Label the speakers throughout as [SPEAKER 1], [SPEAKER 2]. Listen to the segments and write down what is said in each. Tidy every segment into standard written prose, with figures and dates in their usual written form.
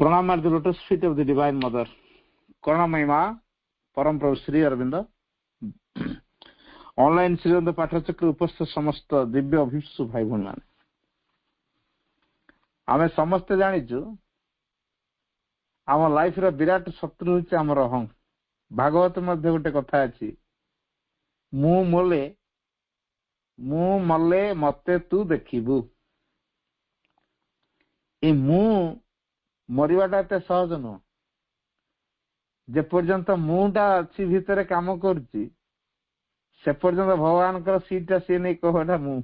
[SPEAKER 1] प्रणाम at the lotus feet of the divine mother. करुणामयी माँ परम प्रभु श्री अरविंद ऑनलाइन श्रीरंद पाठचक्र उपस्थित समस्त दिव्य अभिषु भाई भूण मान आम समस्ते जाचु आम लाइफ विराट शत्रु हूँ आमर अहं। भागवत मध्य गोटे कथा अच्छी मु मले मते तू देखिबू। ए मु मरिवाटा एते सहज नुह। जे पर्यंत मुटा अच्छी भितर काम करुच्ची से पर्यंत भगवान सीटा सी नहीं कहटा मु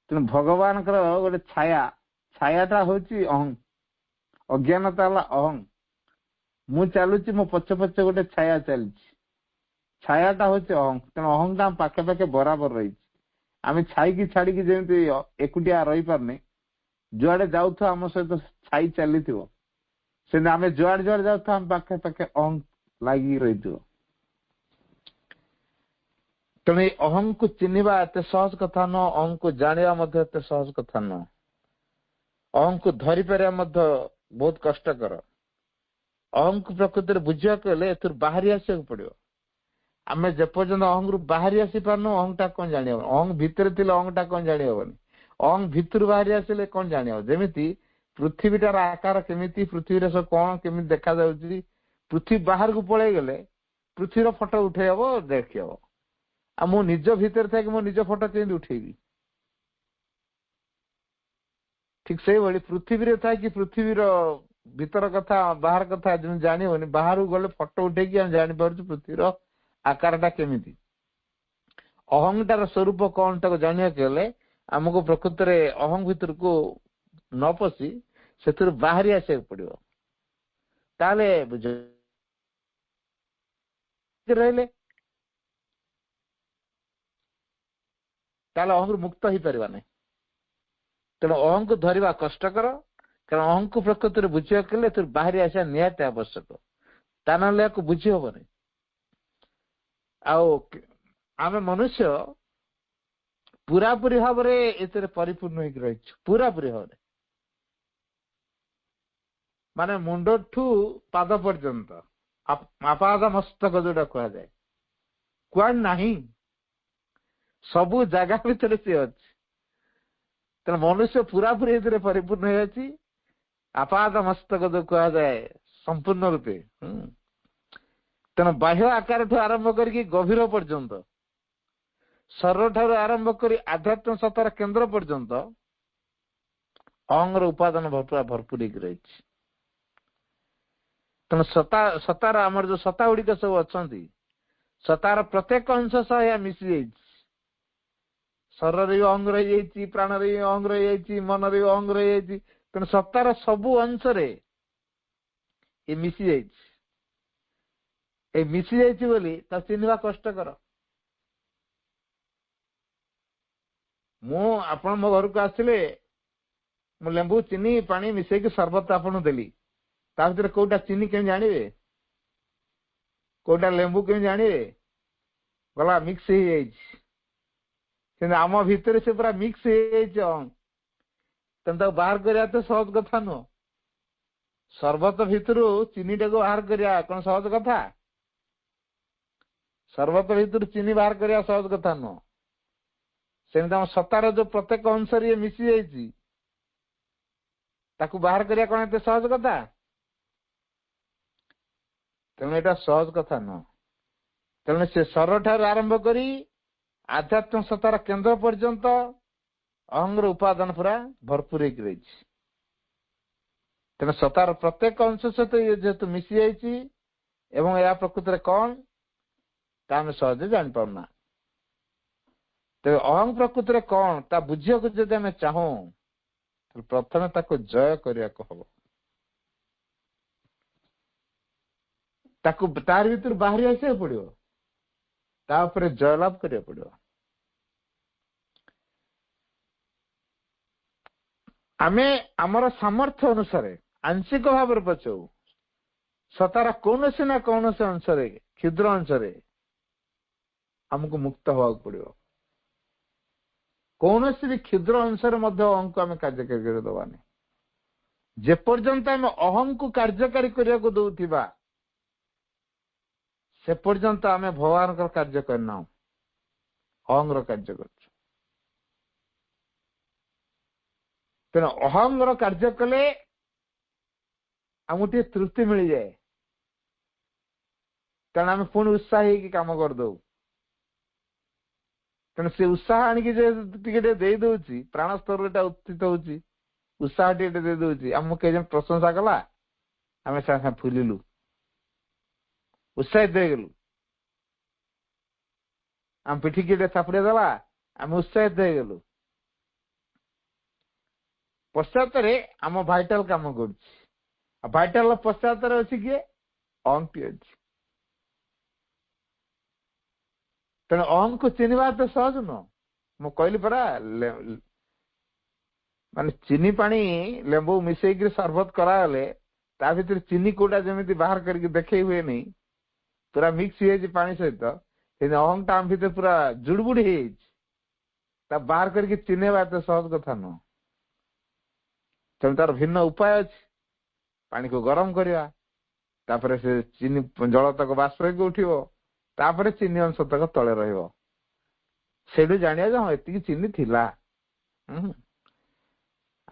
[SPEAKER 1] तेणु भगवान गोटे छायाटा हूँ अहं। अज्ञानता अहं। मु चलुची मो पछ पछ गोटे छाया चली छायाटा हूँ अहं। तेणु अहंटा पाखे पाखे बराबर रही आम छाई छाड़ी जमी एकुटिया रही पारने जुआडे जाऊ आम सहित छाई चली से आम जुआडे जुआडे जाऊ आम पाखे पाखे अहं लगी रही। तेणु अहं को चिन्हवा एत सहज कथा न। अहं को जाना एत सहज कथा न। अहं को धरी पार बहुत कष्टकर। अहं को प्रकृति बुझा कहले बाहरी आसा पड़ो। आम जेपर्यंत अहं रु बाहरी आसी पारनु अहंटा कौन जानी अहं भितर थे अहंटा कौन जानी हेनी। अहं भितर बाहरी आसिले कौन जानी जमी पृथ्वीटार आकार केमिति पृथ्वी सब कौन केमी देखा जाउची पृथ्वी बाहर को पड़े गले पृथ्वीर फोटो उठे हम देखी हम आ मो निज भितर था कि मो निज फोटो केमी उठेबी। ठीक से भाई पृथ्वी था कि पृथ्वीर भीतर कथा बाहर कथा जानी होनी बाहर गले फोटो उठे हम जानी पार्छ पृथ्वीर आकारटा केमिति। अहंटार स्वरूप कौन तक जानिया कहले आमको प्रकृति में अहं भितर को न पशि से बाहरी आसा पड़ो ताले रहिले ताले अहं मुक्त हो पार नहीं। तेणु अहं को धरवा कष्टकर कारण अहं को प्रकृति में बुझा कले बाहरी आसा निहात आवश्यक ता ना बुझी हेनी। आम मनुष्य पूरापूरी भाव में परिपूर्ण हो रही पूरापूरी भाव में माने मुंड ठू पाद पर्यंत आपाद मस्तक जोटा कह जाए कुआड नहीं सबू जगह भितर सी अच्छी। तेना मनुष्य पूरापूरी परिपूर्ण हो आपाद मस्तक जो कह जाए संपूर्ण रूपे। तेना बाह्य आकार ठू आरंभ करके गभीर पर्यंत शरीर ठार आरंभ कर आध्यात्म सत्तार केन्द्र पर्यंत अहंगर उपादान भरपूर रही। तेणु सतार आमर जो सत्ता गुड़िक सब अच्छा सतार प्रत्येक अंश सह मिसी जाइए। शरीर अहंग रही प्राण अहंग रही मन अहंग रही तेणु सत्तार सबू अंश मिसी जाइए। मिसी जाइए चिन्हवा कष्टकर। आपण मो घर को आसिले मु लेंबू चीनी पानी मिसेक सरबत आपन देली ता भीतर कोटा चीनी के जानिबे कोटा लेंबू के जानिबे गला मिक्स हो जाइए। आम भितर से पूरा मिक्स हो जाए बाहर करिया तो सहज कथा नुह। सरबत भितर चीनी टाक बाहर करिया कौन सहज कथा। सरबत भितर चीनी बाहर करिया सहज कथा नुह। सेम सतार जो प्रत्येक अंश मिसी जाइए बाहर करिया कौन एत सहज कथा। तेणु यहाँ सहज कथा न। तेणु से शरीर ठार आरंभ करी आध्यात्म सत्तार केन्द्र पर्यंत अहंगर उपादान पूरा भरपूर रही। तेणु सतार प्रत्येक अंश सहित जेहेतु मिसी जाइए या प्रकृति कौन तामें सहजे जानी पारना। तेरे अहं प्रकृति कौन ता बुझा को जब आम चाहूँ तो प्रथम ताको जय करने को हम तार भीतर बाहरी आसा पड़ो तापर जयलाभ करिया पड़ो। आमे आमर सामर्थ्य अनुसार आंशिक भाव में पचाऊ सतार कौन से ना कौन से अंश क्षुद्र अंश आमको मुक्त हवा पड़ो। कौन भी क्षुद्र अंश अहं को आम कार्यकारी दबानी ଯେପର୍ଯ୍ୟନ୍ତ ଆମେ ଅହଂକୁ କାର୍ଯ୍ୟକାରୀ କରିବାକୁ ଦଉଥିବା ସେ ପର୍ଯ୍ୟନ୍ତ ଆମେ ଭଗବାନଙ୍କର କାର୍ଯ୍ୟ କରିନାହୁଁ, ଅହଂର କାର୍ଯ୍ୟ କରୁଛୁ। ତେଣୁ ଅହଂର କାର୍ଯ୍ୟ କଲେ ଆମକୁ ଟିକେ ତୃପ୍ତି ମିଳିଯାଏ, କାରଣ ଆମେ ପୁଣି ଉତ୍ସାହ ହେଇକି କାମ କରିଦଉ। ତେଣୁ ସେ ଉତ୍ସାହ ଆଣିକି ଯେ ଟିକେ ଟିକେ ଦେଇ ଦଉଛି, ପ୍ରାଣ ସ୍ତରରେ ଏଟା ଉତ୍ଥିତ ହଉଛି, ଉତ୍ସାହ ଟିକେ ଦେଇ ଦଉଛି, ଆମକୁ କେହି ଜଣ ପ୍ରଶଂସା କଲା, ଆମେ ସାଙ୍ଗେ ସାଙ୍ଗେ ଫୁଲିଲୁ, ଉତ୍ସାହିତ ହେଇଗଲୁ। ଆମ ପିଠି କିଏ ଥାପୁଡିଆ ଦେଲା, ଆମେ ଉତ୍ସାହିତ ହେଇଗଲୁ। ପଶ୍ଚାତରେ ଆମ ଭାଇଟାଲ କାମ କରୁଛି। ଆଉ ଭାଇଟାଲ ପଶ୍ଚାତରେ ଅଛି କିଏ? ଅହଂଟି ଅଛି। ତେଣୁ ଅହଂକୁ ଚିହ୍ନିବା ଏତେ ସହଜ ନୁହଁ। ମୁଁ କହିଲି ପରା, ମାନେ ଚିନି ପାଣି ଲେମ୍ବୁ ମିଶେଇକି ସରବତ କରାଗଲେ ତା ଭିତରେ ଚିନି କୋଉଟା ଯେମିତି ବାହାର କରିକି ଦେଖେଇ ହୁଏନି, ପୁରା ମିକ୍ସ ହେଇଯାଇଛି ପାଣି ସହିତ, କିନ୍ତୁ ଅହଂଟା ଆମ ଭିତରେ ପୁରା ଜୁଡବୁଡି ହେଇଯାଇଛି। ତା ବାହାର କରିକି ଚିହ୍ନେଇବା ଏତେ ସହଜ କଥା ନୁହଁ। ତେଣୁ ତାର ଭିନ୍ନ ଉପାୟ ଅଛି। ପାଣିକୁ ଗରମ କରିବା, ତାପରେ ସେ ଚିନି ଜଳ ତକ ବାଷ୍ପ ହେଇକି ଉଠିବ, ତାପରେ ଚିନି ଅଂଶ ତକ ତଳେ ରହିବ। ସେଇଠୁ ଜାଣିବା ଯେ ହଁ ଏତିକି ଚିନି ଥିଲା।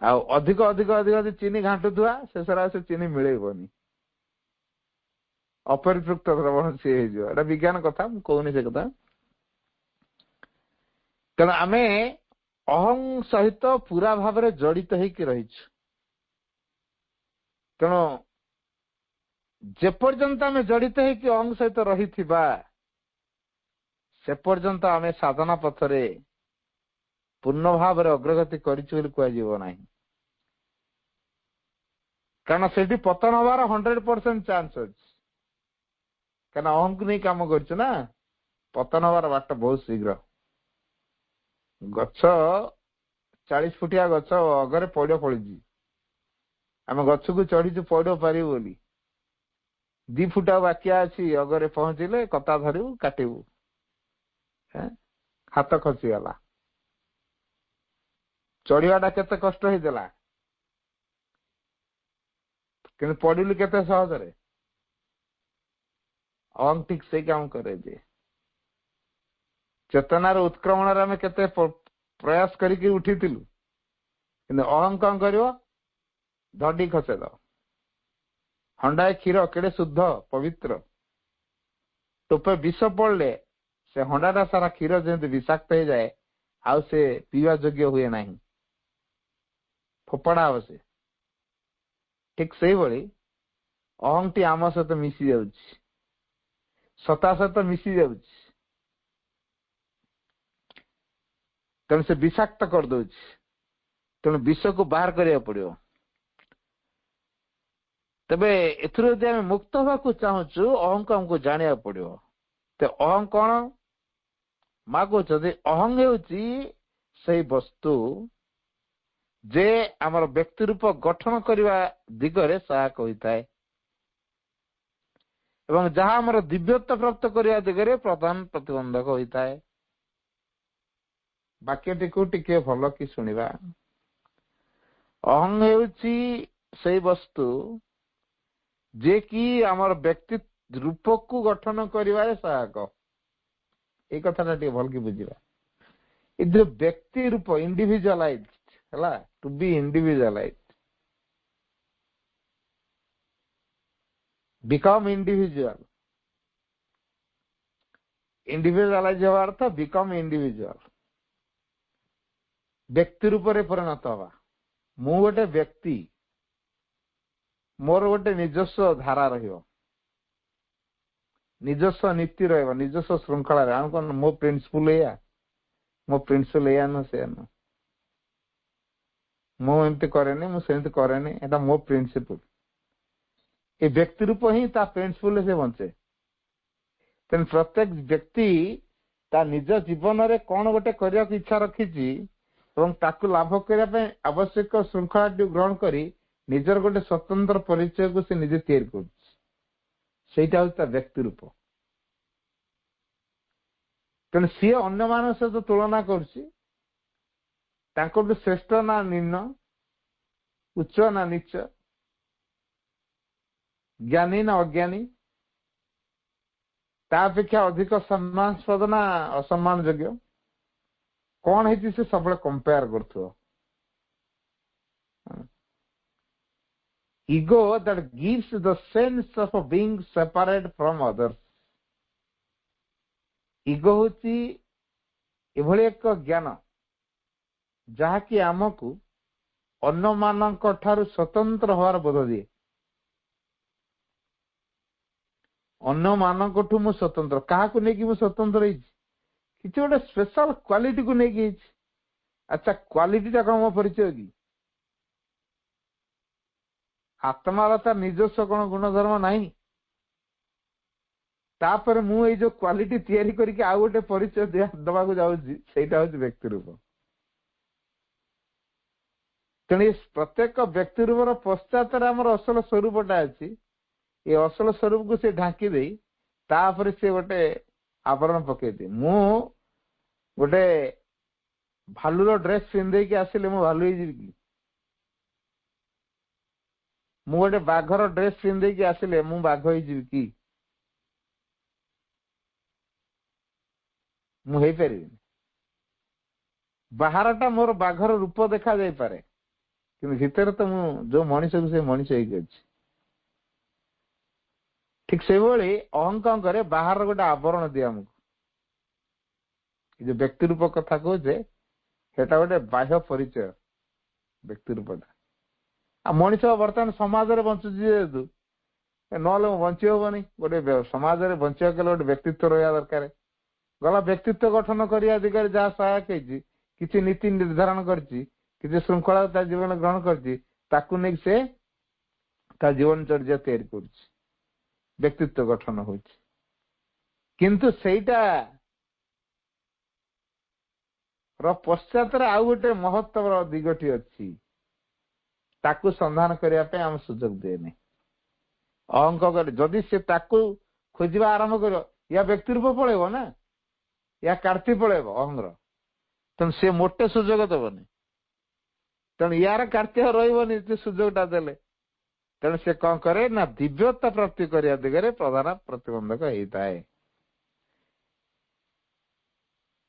[SPEAKER 1] ଆଉ ଅଧିକ ଅଧିକ ଅଧିକ ଚିନି ଘାଣ୍ଟୁଥିବା, ଶେଷରେ ଆଉ ସେ ଚିନି ମିଳେଇବନି, ଅପରିତୃପ୍ତ ଦ୍ରବଣ ସିଏ ହେଇଯିବ। ଏଟା ବିଜ୍ଞାନ କଥା, ମୁଁ କହୁନି ସେ କଥା। ତେଣୁ ଆମେ ଅହଂ ସହିତ ପୁରା ଭାବରେ ଜଡିତ ହେଇକି ରହିଛୁ। ତେଣୁ ଯେପର୍ଯ୍ୟନ୍ତ ଆମେ ଜଡିତ ହେଇକି ଅହଂ ସହିତ ରହିଥିବା ସେ ପର୍ଯ୍ୟନ୍ତ ଆମେ ସାଧନା ପଥରେ ପୂର୍ଣ୍ଣ ଭାବରେ ଅଗ୍ରଗତି କରିଛୁ ବୋଲି କୁହାଯିବ ନାହିଁ। କାରଣ ସେଠି ପତନ ହବାର 100% ଚାନ୍ସ ଅଛି। କାରଣ ଅହଂକୁ ନେଇ କାମ କରୁଛୁ ନା, ପତନ ହବାର ବାଟ ବହୁତ ଶୀଘ୍ର। ଗଛ 40 ଫୁଟିଆ ଗଛ ଅଗରେ ପଇଡ ଫଳିଛି, ଆମେ ଗଛକୁ ଚଢିଛୁ ପଇଡ ପାରିବୁ ବୋଲି। 2 ଫୁଟ ବାକିଆ ଅଛି, ଅଗରେ ପହଞ୍ଚିଲେ କତା ଧରିବୁ, କାଟିବୁ, ହାତ ଖସିଗଲା। ଚଢିବାଟା କେତେ କଷ୍ଟ ହେଇଥିଲା, କିନ୍ତୁ ପଡିଲୁ କେତେ ସହଜରେ। ଅହଂ ଠିକ ସେଇ କାମ କରେ ଯେ ଚେତନାର ଉତ୍କ୍ରମଣରେ ଆମେ କେତେ ପ୍ରୟାସ କରିକି ଉଠିଥିଲୁ, କିନ୍ତୁ ଅହଂ କଣ କରିବ? ଧଡି ଖସେଇଦବ। ହଣ୍ଡାଏ କ୍ଷୀର କେଡେ ଶୁଦ୍ଧ ପବିତ୍ର, ଟୋପେ ବିଷ ପଡିଲେ ସେ ହଣ୍ଡାଟା ସାରା କ୍ଷୀର ଯେମିତି ବିଷାକ୍ତ ହେଇଯାଏ, ଆଉ ସେ ପିଇବା ଯୋଗ୍ୟ ହୁଏ ନାହିଁ, ଫୋପଡା ହବ ସେ। ଠିକ ସେଇଭଳି ଅହଂଟି ଆମ ସହିତ ମିଶି ଯାଉଛି, ସତା ସହିତ ମିଶି ଯାଉଛି। ତେଣୁ ସେ ବିଷାକ୍ତ କରିଦଉଛି। ତେଣୁ ବିଷକୁ ବାହାର କରିବାକୁ ପଡିବ। ତେବେ ଏଥିରୁ ଯଦି ଆମେ ମୁକ୍ତ ହେବାକୁ ଚାହୁଁଛୁ, ଅହଂକୁ ଆମକୁ ଜାଣିବାକୁ ପଡିବ। ତ ଅହଂ କଣ? ମା କହୁଛନ୍ତି ଅହଂ ହେଉଛି ସେଇ ବସ୍ତୁ ଯେ ଆମର ବ୍ୟକ୍ତି ରୂପ ଗଠନ କରିବା ଦିଗରେ ସହାୟକ ହୋଇଥାଏ ଏବଂ ଯାହା ଆମର ଦିବ୍ୟତ୍ୱ ପ୍ରାପ୍ତ କରିବା ଦିଗରେ ପ୍ରଧାନ ପ୍ରତିବନ୍ଧକ ହୋଇଥାଏ। ବାକ୍ୟଟିକୁ ଟିକେ ଭଲ କି ଶୁଣିବା। ଅହଂ ହେଉଛି ସେଇ ବସ୍ତୁ ଯେ କି ଆମର ବ୍ୟକ୍ତି ରୂପକୁ ଗଠନ କରିବାରେ ସହାୟକ। ଏଇ କଥାଟା ଟିକେ ଭଲ କି ବୁଝିବା। ଏଥିରେ ବ୍ୟକ୍ତି ରୂପ ଇଣ୍ଡିଭିଜୁଆଲାଇଜ ହେଲା, ଟୁ ବି ଇଣ୍ଡିଭିଜୁଆଲାଇଜ, ବିକମ୍ ଇଣ୍ଡିଭିଜୁଆଲ। ଇଣ୍ଡିଭିଜୁଆଲାଇଜ ହେବା ଅର୍ଥ ବିକମ୍ ଇଣ୍ଡିଭିଜୁଆଲ, ବ୍ୟକ୍ତି ରୂପରେ ପରିଣତ ହବା। ମୁଁ ଗୋଟେ ବ୍ୟକ୍ତି, ମୋର ଗୋଟେ ନିଜସ୍ୱ ଧାରା ରହିବ, ନିଜସ୍ୱ ନୀତି ରହିବ, ନିଜସ୍ୱ ଶୃଙ୍ଖଳାରେ। ଆଉ କଣ ମୋ ପ୍ରିନ୍ସିପଲ ଏଇଆ, ମୋ ପ୍ରିନ୍ସିପଲ ଏଇଆ ନୁହଁ ସେଇଆ ନୁହଁ, ମୁଁ ଏମିତି କରେନି, ମୁଁ ସେମିତି କରେନି, ଏଟା ମୋ ପ୍ରିନ୍ସିପଲ। ଏ ବ୍ୟକ୍ତି ରୂପ ହିଁ ତା ପ୍ରିନ୍ସିପଲରେ ସେ ବଞ୍ଚେ। ତେଣୁ ପ୍ରତ୍ୟେକ ବ୍ୟକ୍ତି ତା ନିଜ ଜୀବନରେ କଣ ଗୋଟେ କରିବାକୁ ଇଚ୍ଛା ରଖିଛି ଏବଂ ତାକୁ ଲାଭ କରିବା ପାଇଁ ଆବଶ୍ୟକ ଶୃଙ୍ଖଳାଟି ଗ୍ରହଣ କରି ନିଜର ଗୋଟେ ସ୍ୱତନ୍ତ୍ର ପରିଚୟକୁ ସେ ନିଜେ ତିଆରି କରୁଛି। ସେଇଟା ହଉଛି ତା ବ୍ୟକ୍ତି ରୂପ। ତେଣୁ ସିଏ ଅନ୍ୟମାନଙ୍କ ସହିତ ତୁଳନା କରୁଛି, ତାଙ୍କଠୁ ଶ୍ରେଷ୍ଠ ନା ନିମ୍ନ, उच्च ना नीच, ज्ञानी ना अज्ञानी, ता अपेक्षा अधिक सम्मानस्पद ना असम्मान योग्य, कौन है से सब कंपेयर कर ego that gives the sense of being separate from others. ego होची एभली एक ज्ञान जहाँकि आमको अन्य मानक ठारू स्वतंत्र होवार बोध दिए। अन्य मानक ठू मु स्वतंत्र, क्या नहीं मु स्वतंत्र किसी गोटे स्पेशल क्वालिटी को लेकिन। अच्छा, क्वालिटी टा कौन मो परिचय कि आत्मार तार निजस्व कौन गुणधर्म नहीं, तापर मु जो क्वालिटी तैयारी करके आउ गोटे परिचय दबा को जाऊँगी, सेटा हूँ व्यक्ति रूप। तेणु प्रत्येक व्यक्ति रूपर पश्चात आमर असल स्वरूपटा अच्छी, ये असल स्वरूप को से ढांकी दे तापर से गोटे आवरण पकईदी। मु गोटे भालुर ड्रेस पिंधे कि आसिले मु भालू ही कि, मु गोटे बाघर ड्रेस पिंधे कि आसिले मु बाघ ही कि मु हे परिबिनी। बाहरटा मोर बाघर रूप देखा जाई पारे, कि भितर तो मु जो मनीष को से मनीष ही अछि। ठीक से भली अहंकार करे बाहर गोटे आवरण दिया हमको। जो व्यक्ति रूप कथा कहे सेटा गोटे बाह्य परिचय व्यक्ति रूपटा। आ मनीष बर्तमान समाज में बंचुची जेहेतु ना बंची हेनी, गोटे समाज में बंचा गोटे व्यक्तित्व रहा दरकार। गला व्यक्तित्व गठन करने दिगरे जहाँ सहायक किसी नीति निर्धारण करछि, किसी श्रृंखला जीवन ग्रहण करछि, से जीवन चर्या तैयारी कर व्यक्तित्व गठन हो। किंतु सेटा पश्चात आउ गोटे महत्व दिगटी अच्छी, ताकू संधान करने आम सुजोग देने। अहंकार जदि से खोजा आरंभ कर या व्यक्ति रूप पलैब ना, या कार्ती पलैब अहंग्र, तेणु सी मोटे सुजोग दबनी। तेणु यार कार्त्य रही सुजोगटा देले, तेणु से कौन करे ना दिव्यता प्राप्ति करने दिगरे प्रधान प्रतिबंधक होता है।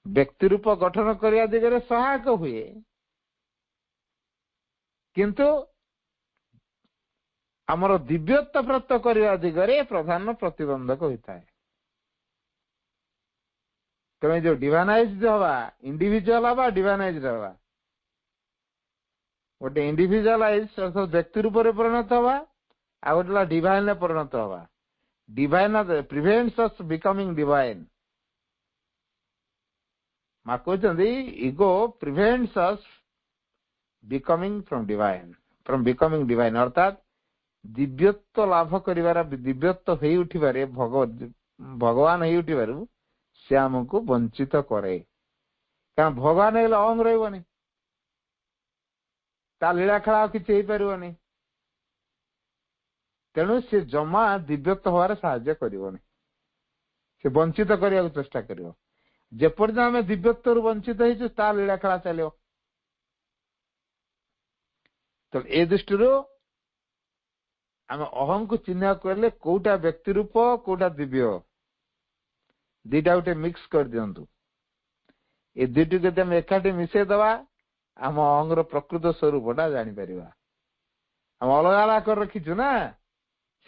[SPEAKER 1] व्यक्ति रूप गठन करने दिगरे सहायक हुए, किंतु आमर दिव्यता प्राप्त करने दिगरे प्रधान प्रतिबंधक होता है। तेणु जो डिवाइनाइज्ड हवा इंडिविजुअल हवा डिवाइनाइज्ड हवा, गोटे इंडिविजुअलाइज अर्थात व्यक्ति रूप में परिणत हवा, आ गोटे डिवाइन परिणत हवा। Divine prevents us becoming divine. माँ कहते ego prevents us becoming from becoming divine, अर्थात दिव्यत्व लाभ करिवार दिव्यत्व हो उठिबारे भगवान हो उठिबारु से आमको वंचित करे। कारण भगवान हेले अहंग रही, ता लीला खेला किसी पारनी। तेणु से जमा दिव्यत्व हवार साहाय्य करनी, से वंचित करने को चेष्टा कर। जेपर्यंत आम दिव्यत्व वंचित हो ता लीला खेला चलो। तो ए दृष्टि आम अहं को चिन्ह कले कोटा व्यक्ति रूप कोटा दिव्य दीटा गोटे मिक्स कर दिंतु। ए दुटी को आम एकाठी मिसेदवा आम अहंगर प्रकृत स्वरूपटा जापर। आम अलग अलग कर रखीचु ना,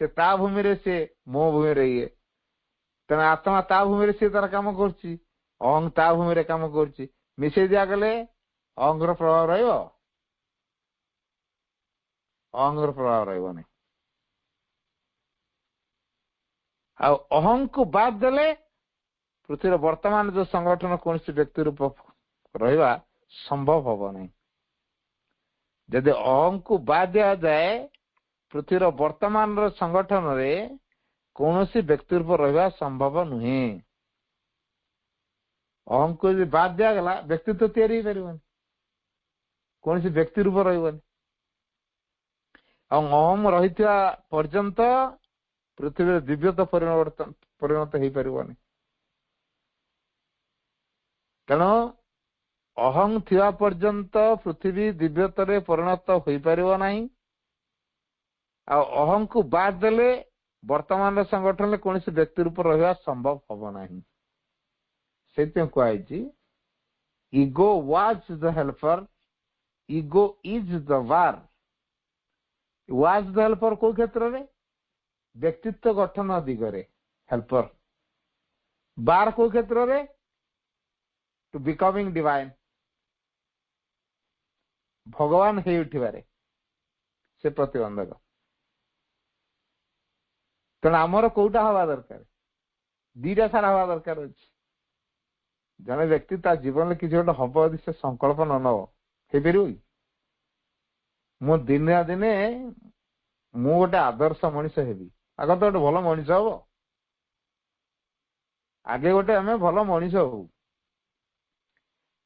[SPEAKER 1] से ता भूमि रे से मो भूमि रे ये, तेना आत्मा ता भूमि रे से तार काम करछि, अहंग ता भूमि रे काम करछि। मिसे दिया गले अहंगर प्रभाव रहिबो, अहंगर प्रभाव रहिबोनी। आ अहंग को बाद देले पृथ्वी वर्तमान जो संगठन कौन व्यक्ति रूप रहा संभव हम नहीं। जदि अहंग को बाद दिया जाए पृथ्वी वर्तमान संगठन रे कौन व्यक्ति रूप रहा संभव नुहे। अहंग को यदि बाद दिया गला व्यक्तित्व तैयारी कर कौन व्यक्ति रूप रही। अहम रही पर्यंत पृथ्वी दिव्यता परिणत हो पार। तेणु ଅହଂ ଥିବା ପର୍ଯ୍ୟନ୍ତ ପୃଥିବୀ ଦିବ୍ୟତରେ ପରିଣତ ହୋଇପାରିବ ନାହିଁ। ଆଉ ଅହଂକୁ ବାଦ ଦେଲେ ବର୍ତ୍ତମାନର ସଂଗଠନରେ କୌଣସି ବ୍ୟକ୍ତି ରୂପ ରହିବା ସମ୍ଭବ ହବ ନାହିଁ। ସେଥିପାଇଁ କୁହାଯାଇଛି ego was the helper, ego is the war. Was the helper କୋଉ କ୍ଷେତ୍ରରେ? ବ୍ୟକ୍ତିତ୍ୱ ଗଠନ ଦିଗରେ ହେଲ୍ପର। ବାର କୋଉ କ୍ଷେତ୍ରରେ? ଟୁ ବିକମିଂ ଡିଭାଇନ୍, ଭଗବାନ ହେଇ ଉଠିବାରେ ସେ ପ୍ରତିବନ୍ଧକ। ତେଣୁ ଆମର କୋଉଟା ହବା ଦରକାର? ଦିଟା ସାରା ହବା ଦରକାର ଅଛି। ଜଣେ ବ୍ୟକ୍ତି ତା ଜୀବନରେ କିଛି ଗୋଟେ ହବ ଯଦି ସେ ସଂକଳ୍ପ ନ ନବ, ହେଇପାରିବ କି? ମୁଁ ଦିନେ ନା ଦିନେ ମୁଁ ଗୋଟେ ଆଦର୍ଶ ମଣିଷ ହେବି। ଆଗ ତ ଗୋଟେ ଭଲ ମଣିଷ ହବ। ଆଗେ ଗୋଟେ ଆମେ ଭଲ ମଣିଷ ହଉ।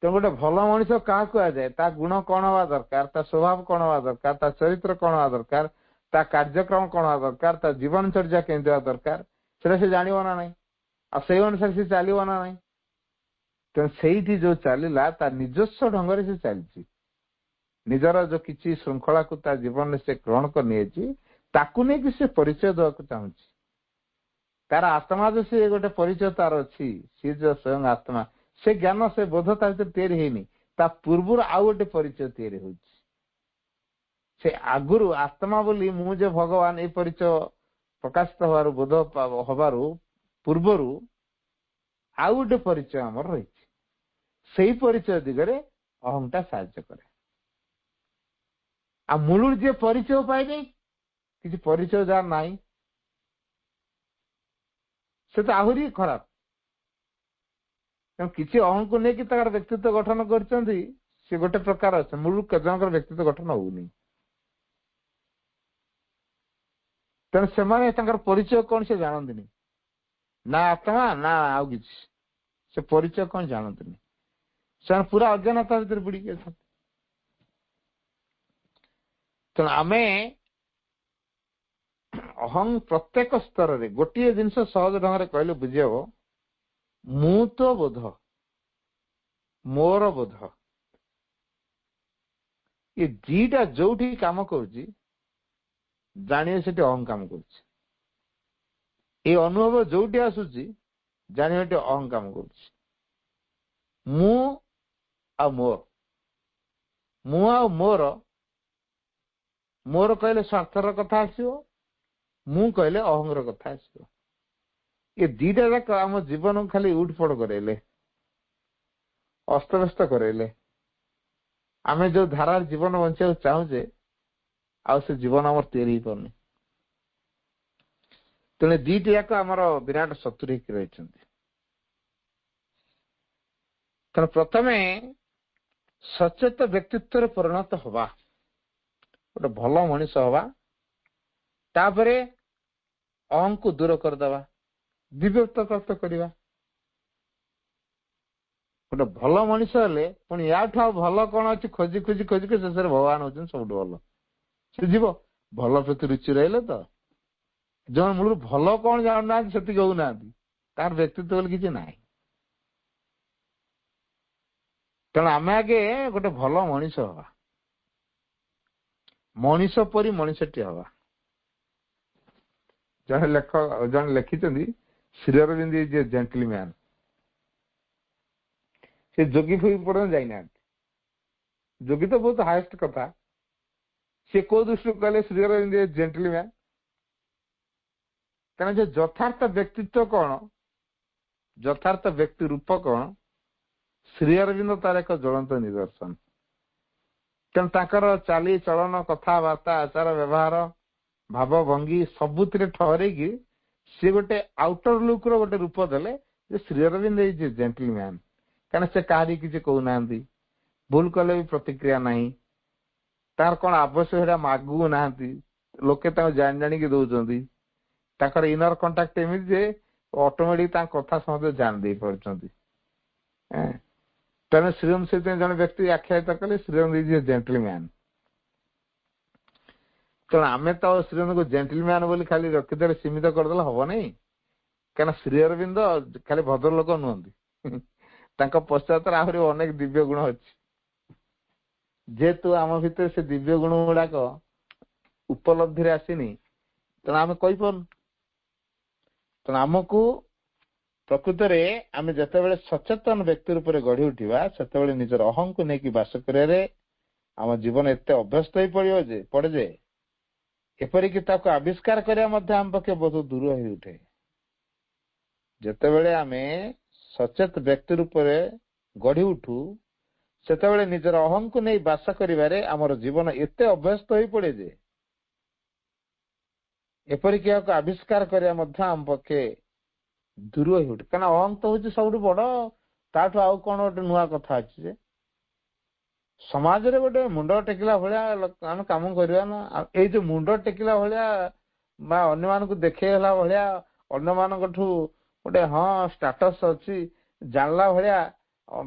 [SPEAKER 1] ତେଣୁ ଗୋଟେ ଭଲ ମଣିଷ କାହାକୁ କୁହାଯାଏ? ତା ଗୁଣ କଣ ହବା ଦରକାର, ତା ସ୍ୱଭାବ କଣ ହବା ଦରକାର, ତା ଚରିତ୍ର କଣ ହବା ଦରକାର, ତା କାର୍ଯ୍ୟକ୍ରମ କଣ ହବା ଦରକାର, ତା ଜୀବନଚର୍ଯ୍ୟା କେମିତି ହବା ଦରକାର, ସେଟା ସେ ଜାଣିବ ନା ନାହିଁ। ଆଉ ସେଇ ଅନୁସାରେ ସେ ଚାଲିବ ନା ନାହିଁ। ତେଣୁ ସେଇଠି ଯୋଉ ଚାଲିଲା ତା ନିଜସ୍ୱ ଢଙ୍ଗରେ ସେ ଚାଲିଛି। ନିଜର ଯୋଉ କିଛି ଶୃଙ୍ଖଳାକୁ ତା ଜୀବନରେ ସେ ଗ୍ରହଣ କରି ନେଇଛି, ତାକୁ ନେଇକି ସେ ପରିଚୟ ଦେବାକୁ ଚାହୁଁଛି। ତାର ଆତ୍ମା ଯୋଉ ସେ ଗୋଟେ ପରିଚୟ ତାର ଅଛି, ସିଏ ଯୋଉ ସ୍ୱୟଂ ଆତ୍ମା, ସେ ଜ୍ଞାନ ସେ ବୋଧ ତା ଭିତରେ ତିଆରି ହେଇନି। ତା ପୂର୍ବରୁ ଆଉ ଗୋଟେ ପରିଚୟ ତିଆରି ହଉଛି। ସେ ଆଗରୁ ଆତ୍ମା ବୋଲି ମୁଁ ଯେ ଭଗବାନ, ଏଇ ପରିଚୟ ପ୍ରକାଶିତ ହବାରୁ, ବୋଧ ହବାରୁ ପୂର୍ବରୁ ଆଉ ଗୋଟେ ପରିଚୟ ଆମର ରହିଛି। ସେଇ ପରିଚୟ ଦିଗରେ ଅହଂଟା ସାହାଯ୍ୟ କରେ। ଆଉ ମୂଳରୁ ଯିଏ ପରିଚୟ ପାଇନି, କିଛି ପରିଚୟ ଯାହାର ନାହିଁ, ସେ ତ ଆହୁରି ଖରାପ। ତେଣୁ କିଛି ଅହଂକୁ ନେଇକି ତାଙ୍କର ବ୍ୟକ୍ତିତ୍ୱ ଗଠନ କରିଛନ୍ତି, ସେ ଗୋଟେ ପ୍ରକାର ଅଛି। ମୂଳରୁ କେତେ ଜଣଙ୍କର ବ୍ୟକ୍ତିତ୍ୱ ଗଠନ ହଉନି। ତେଣୁ ସେମାନେ ତାଙ୍କର ପରିଚୟ କଣ ସେ ଜାଣନ୍ତିନି, ନା ଆତ୍ମା ନା ଆଉ କିଛି। ସେ ପରିଚୟ କଣ ଜାଣନ୍ତିନି। ସେମାନେ ପୁରା ଅଜ୍ଞାନତା ଭିତରେ ବୁଡିକି ଅଛନ୍ତି। ତେଣୁ ଆମେ ଅହଂ ପ୍ରତ୍ୟେକ ସ୍ତରରେ ଗୋଟିଏ ଜିନିଷ ସହଜ ଢଙ୍ଗରେ କହିଲେ ବୁଝି ହବ, ମୁଁ ତ ବୋଧ, ମୋର ବୋଧ, ଏ ଦିଟା ଯୋଉଠି କାମ କରୁଛି ଜାଣିବେ ସେଠି ଅହଂ କାମ କରୁଛି। ଏଇ ଅନୁଭବ ଯୋଉଠି ଆସୁଛି ଜାଣିବେ ଏଠି ଅହଂ କାମ କରୁଛି। ମୁଁ ଆଉ ମୋର, ମୁଁ ଆଉ ମୋର, ମୋର କହିଲେ ସ୍ୱାର୍ଥର କଥା ଆସିବ, ମୁଁ କହିଲେ ଅହଂର କଥା ଆସିବ। ଏ ଦିଟା ଯାକ ଆମ ଜୀବନକୁ ଖାଲି ଉଠପଡ଼ କରେଇଲେ, ଅସ୍ତବ୍ୟସ୍ତ କରେଇଲେ। ଆମେ ଯୋଉ ଧାରାର ଜୀବନ ବଞ୍ଚିବାକୁ ଚାହୁଁଛେ, ଆଉ ସେ ଜୀବନ ଆମର ତିଆରି ହେଇପାରୁନି। ତେଣୁ ଦିଟି ଯାକ ଆମର ବିରାଟ ଶତ୍ରୁ ହେଇକି ରହିଛନ୍ତି। ତେଣୁ ପ୍ରଥମେ ସଚେତ ବ୍ୟକ୍ତିତ୍ୱରେ ପରିଣତ ହବା, ଗୋଟେ ଭଲ ମଣିଷ ହବା, ତାପରେ ଅହଂକୁ ଦୂର କରିଦେବା, ଦିବ୍ୟତ୍ୱ ପ୍ରାପ୍ତ କରିବା। ଗୋଟେ ଭଲ ମଣିଷ ହେଲେ ପୁଣି ୟାଠୁ ଆଉ ଭଲ କଣ ଅଛି ଖୋଜି ଖୋଜି ଖୋଜିକି ଶେଷରେ ଭଗବାନ ହଉଛନ୍ତି ସବୁଠୁ ଭଲ। ସେ ଯିବ ଭଲ ପ୍ରତି ରୁଚି ରହିଲେ ତ। ଯୋଉ ମୂଳରୁ ଭଲ କଣ ଜାଣୁନାହାନ୍ତି ସେତିକି ହଉନାହାନ୍ତି, ତାର ବ୍ୟକ୍ତିତ୍ୱ ବୋଲି କିଛି ନାହିଁ। ତେଣୁ ଆମେ ଆଗେ ଗୋଟେ ଭଲ ମଣିଷ ହବା, ମଣିଷ ପରି ମଣିଷଟି ହବା। ଜଣେ ଲେଖିଛନ୍ତି Shri Aurobindo is a gentleman. ସେ ଯୋଗୀ ଫୋଗୀ ପର୍ଯ୍ୟନ୍ତ ଯାଇନାହାନ୍ତି। ଯୋଗୀ ତ ବହୁତ ହାଏଷ୍ଟ କଥା। ସେ କୋଉ ଦୃଷ୍ଟିରୁ କହିଲେ ଶ୍ରୀ ଅରବିନ୍ଦ ଇଜ ଜେଣ୍ଟଲମ୍ୟାନ? କାରଣ ଯେ ଯଥାର୍ଥ ବ୍ୟକ୍ତିତ୍ୱ କଣ, ଯଥାର୍ଥ ବ୍ୟକ୍ତି ରୂପ କଣ, ଶ୍ରୀ ଅରବିନ୍ଦ ତାର ଏକ ଜ୍ୱଳନ୍ତ ନିଦର୍ଶନ। ତେଣୁ ତାଙ୍କର ଚାଲି ଚଳନ, କଥାବାର୍ତ୍ତା, ଆଚାର ବ୍ୟବହାର, ଭାବ ଭଙ୍ଗୀ ସବୁଥିରେ ଠହରେଇକି ସେ ଗୋଟେ ଆଉଟର ଲୁକ୍ ର ଗୋଟେ ରୂପ ଦେଲେ ଯେ Shri Aurobindo is a gentleman. କାରଣ ସେ କାହାରି କିଛି କହୁନାହାନ୍ତି, ଭୁଲ କଲେ ବି ପ୍ରତିକ୍ରିୟା ନାହିଁ, ତାର କଣ ଆବଶ୍ୟକ ସେଟା ମାଗୁ ନାହାନ୍ତି, ଲୋକେ ତାଙ୍କୁ ଜାଣି ଜାଣିକି ଦଉଛନ୍ତି। ତାଙ୍କର ଇନର କଣ୍ଟାକ୍ଟ ଏମିତି ଯେ ଅଟୋମେଟିକ ତାଙ୍କ କଥା ସମସ୍ତେ ଜାଣି ଦେଇ ପାରୁଛନ୍ତି। ତେଣୁ ଶ୍ରୀରାମ ସେଥିପାଇଁ ଜଣେ ବ୍ୟକ୍ତି ଆଖ୍ୟାୟିତ କଲେ ଶ୍ରୀରାମ ଇଜ ଏ ଜେଣ୍ଟଲମ୍ୟାନ। ତେଣୁ ଆମେ ତ ଶ୍ରୀରାମକୁ ଜେଣ୍ଟଲମ୍ୟାନ ବୋଲି ଖାଲି ରଖିଦେଲେ, ସୀମିତ କରିଦେଲେ ହବ ନାହିଁ। କାରଣ ଶ୍ରୀ ଅରବିନ୍ଦ ଖାଲି ଭଦ୍ରଲୋକ ନୁହନ୍ତି, पश्चात आहरी अनेक दिव्य गुण अच्छी जेहेतु आम भितर से दिव्य गुण गुड़ाक उपलब्धि आसनी तेणु आम कहीपर तेणु आमको प्रकृत में आम जिते सचेतन व्यक्ति रूप में गढ़ी उठा से निजर अहं को लेकिन बास कर आम जीवन एत अभ्यस्त हो पड़े जे एपरिक आविष्कार करने आम पक्षे बहुत दूर हो उठे जिते आम सचेत व्यक्ति रूप में गढ़ी उठू से निजर अहं को नहीं बास करिबारे आमर जीवन एत अभ्यस्त हो पड़े जे एपरिक आविष्कार करने आम पक्षे दूर हो उठे क्या अहं तो हूँ सब बड़ ताठू आउ कौन गोटे नुआ कथा अच्छी जे समाज रे गोटे मुंड टेकिला भाया आम कम करवा ना ये जो मुंड टेकिला भाया अन्य मानक देखला भाया अन्य मान गोटे हाँ स्टाटस अच्छी जानला भाया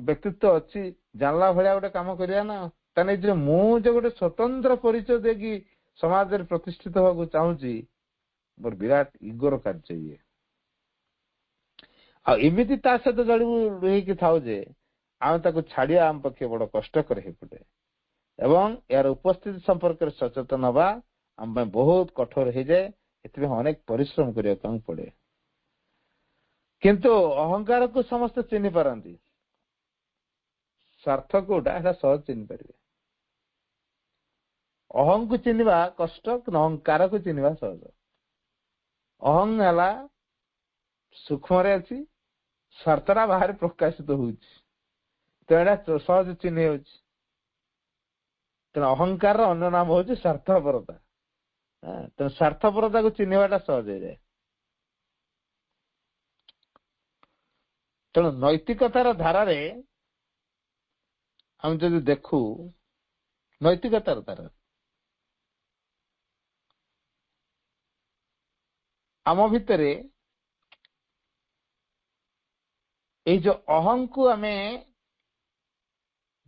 [SPEAKER 1] व्यक्तित्व अच्छी जानला भाया गोटे कम करवा ना ताने मुझे गोटे स्वतंत्र परिचय देकी समाज रे प्रतिष्ठित होगा चाहूँगी मोर विराट इगोर कार्य ये आमती सहित जड़ी था आम ताको छाड़िया आम पक्षे बड़ कष्टकर हो पड़े एवं यार उपस्थिति संपर्क सचेतन हवा आम बहुत कठोर हो जाए एथि अनेक परिश्रम करने पड़े किंतु अहंकार को समस्त चिन्ह पारती स्वार्थ कोटा सहज चिन्ह पारे अहं को चिन्हवा कष्ट अहंकार को चिन्हवा सहज अहं है सूक्ष्म अच्छी स्वार्थरा बाहर प्रकाशित तो यहाँ सहज चिन्ह हो तेना अहंकार अन्य नाम हूँ स्वार्थपरता तेना स्वार्थपरता को चिन्हवाटा सहज हो जाए तेणु नैतिकतार धारा हम जब देखू नैतिकतार धारा आम भितर ये जो अहं को आम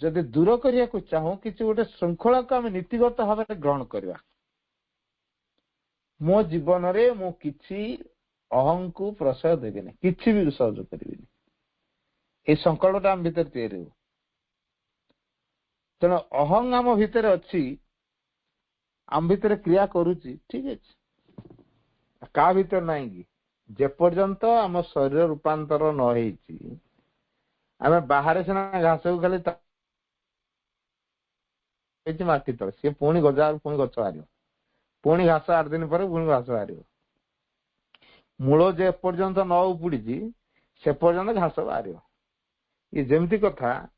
[SPEAKER 1] जदि दूर करने को चाहूँ कि गोटे श्रृंखला को आम नीतिगत भाव में ग्रहण करवा मो जीवन रे मु किछि अहं को प्रशय देवी किछि भी सहयोग करी ये संकल्पटा आम भीतर तैयारी हो तेणु अहं आम भितर अच्छी आम भितर क्रिया करुच्ची ठीक है का भीतर नहीं कि जेपर्यंत आम शरीर रूपांतर न होती आम बाहर सीना घास को खाली माटी तले सी पुणी गजा पुणी गच बाहर पुणी घास 8 दिन पर पुणी घास बाहर मूल जे पर्यंत न उपुड़ी से पर्यंत घास बाहर ये जमती कथा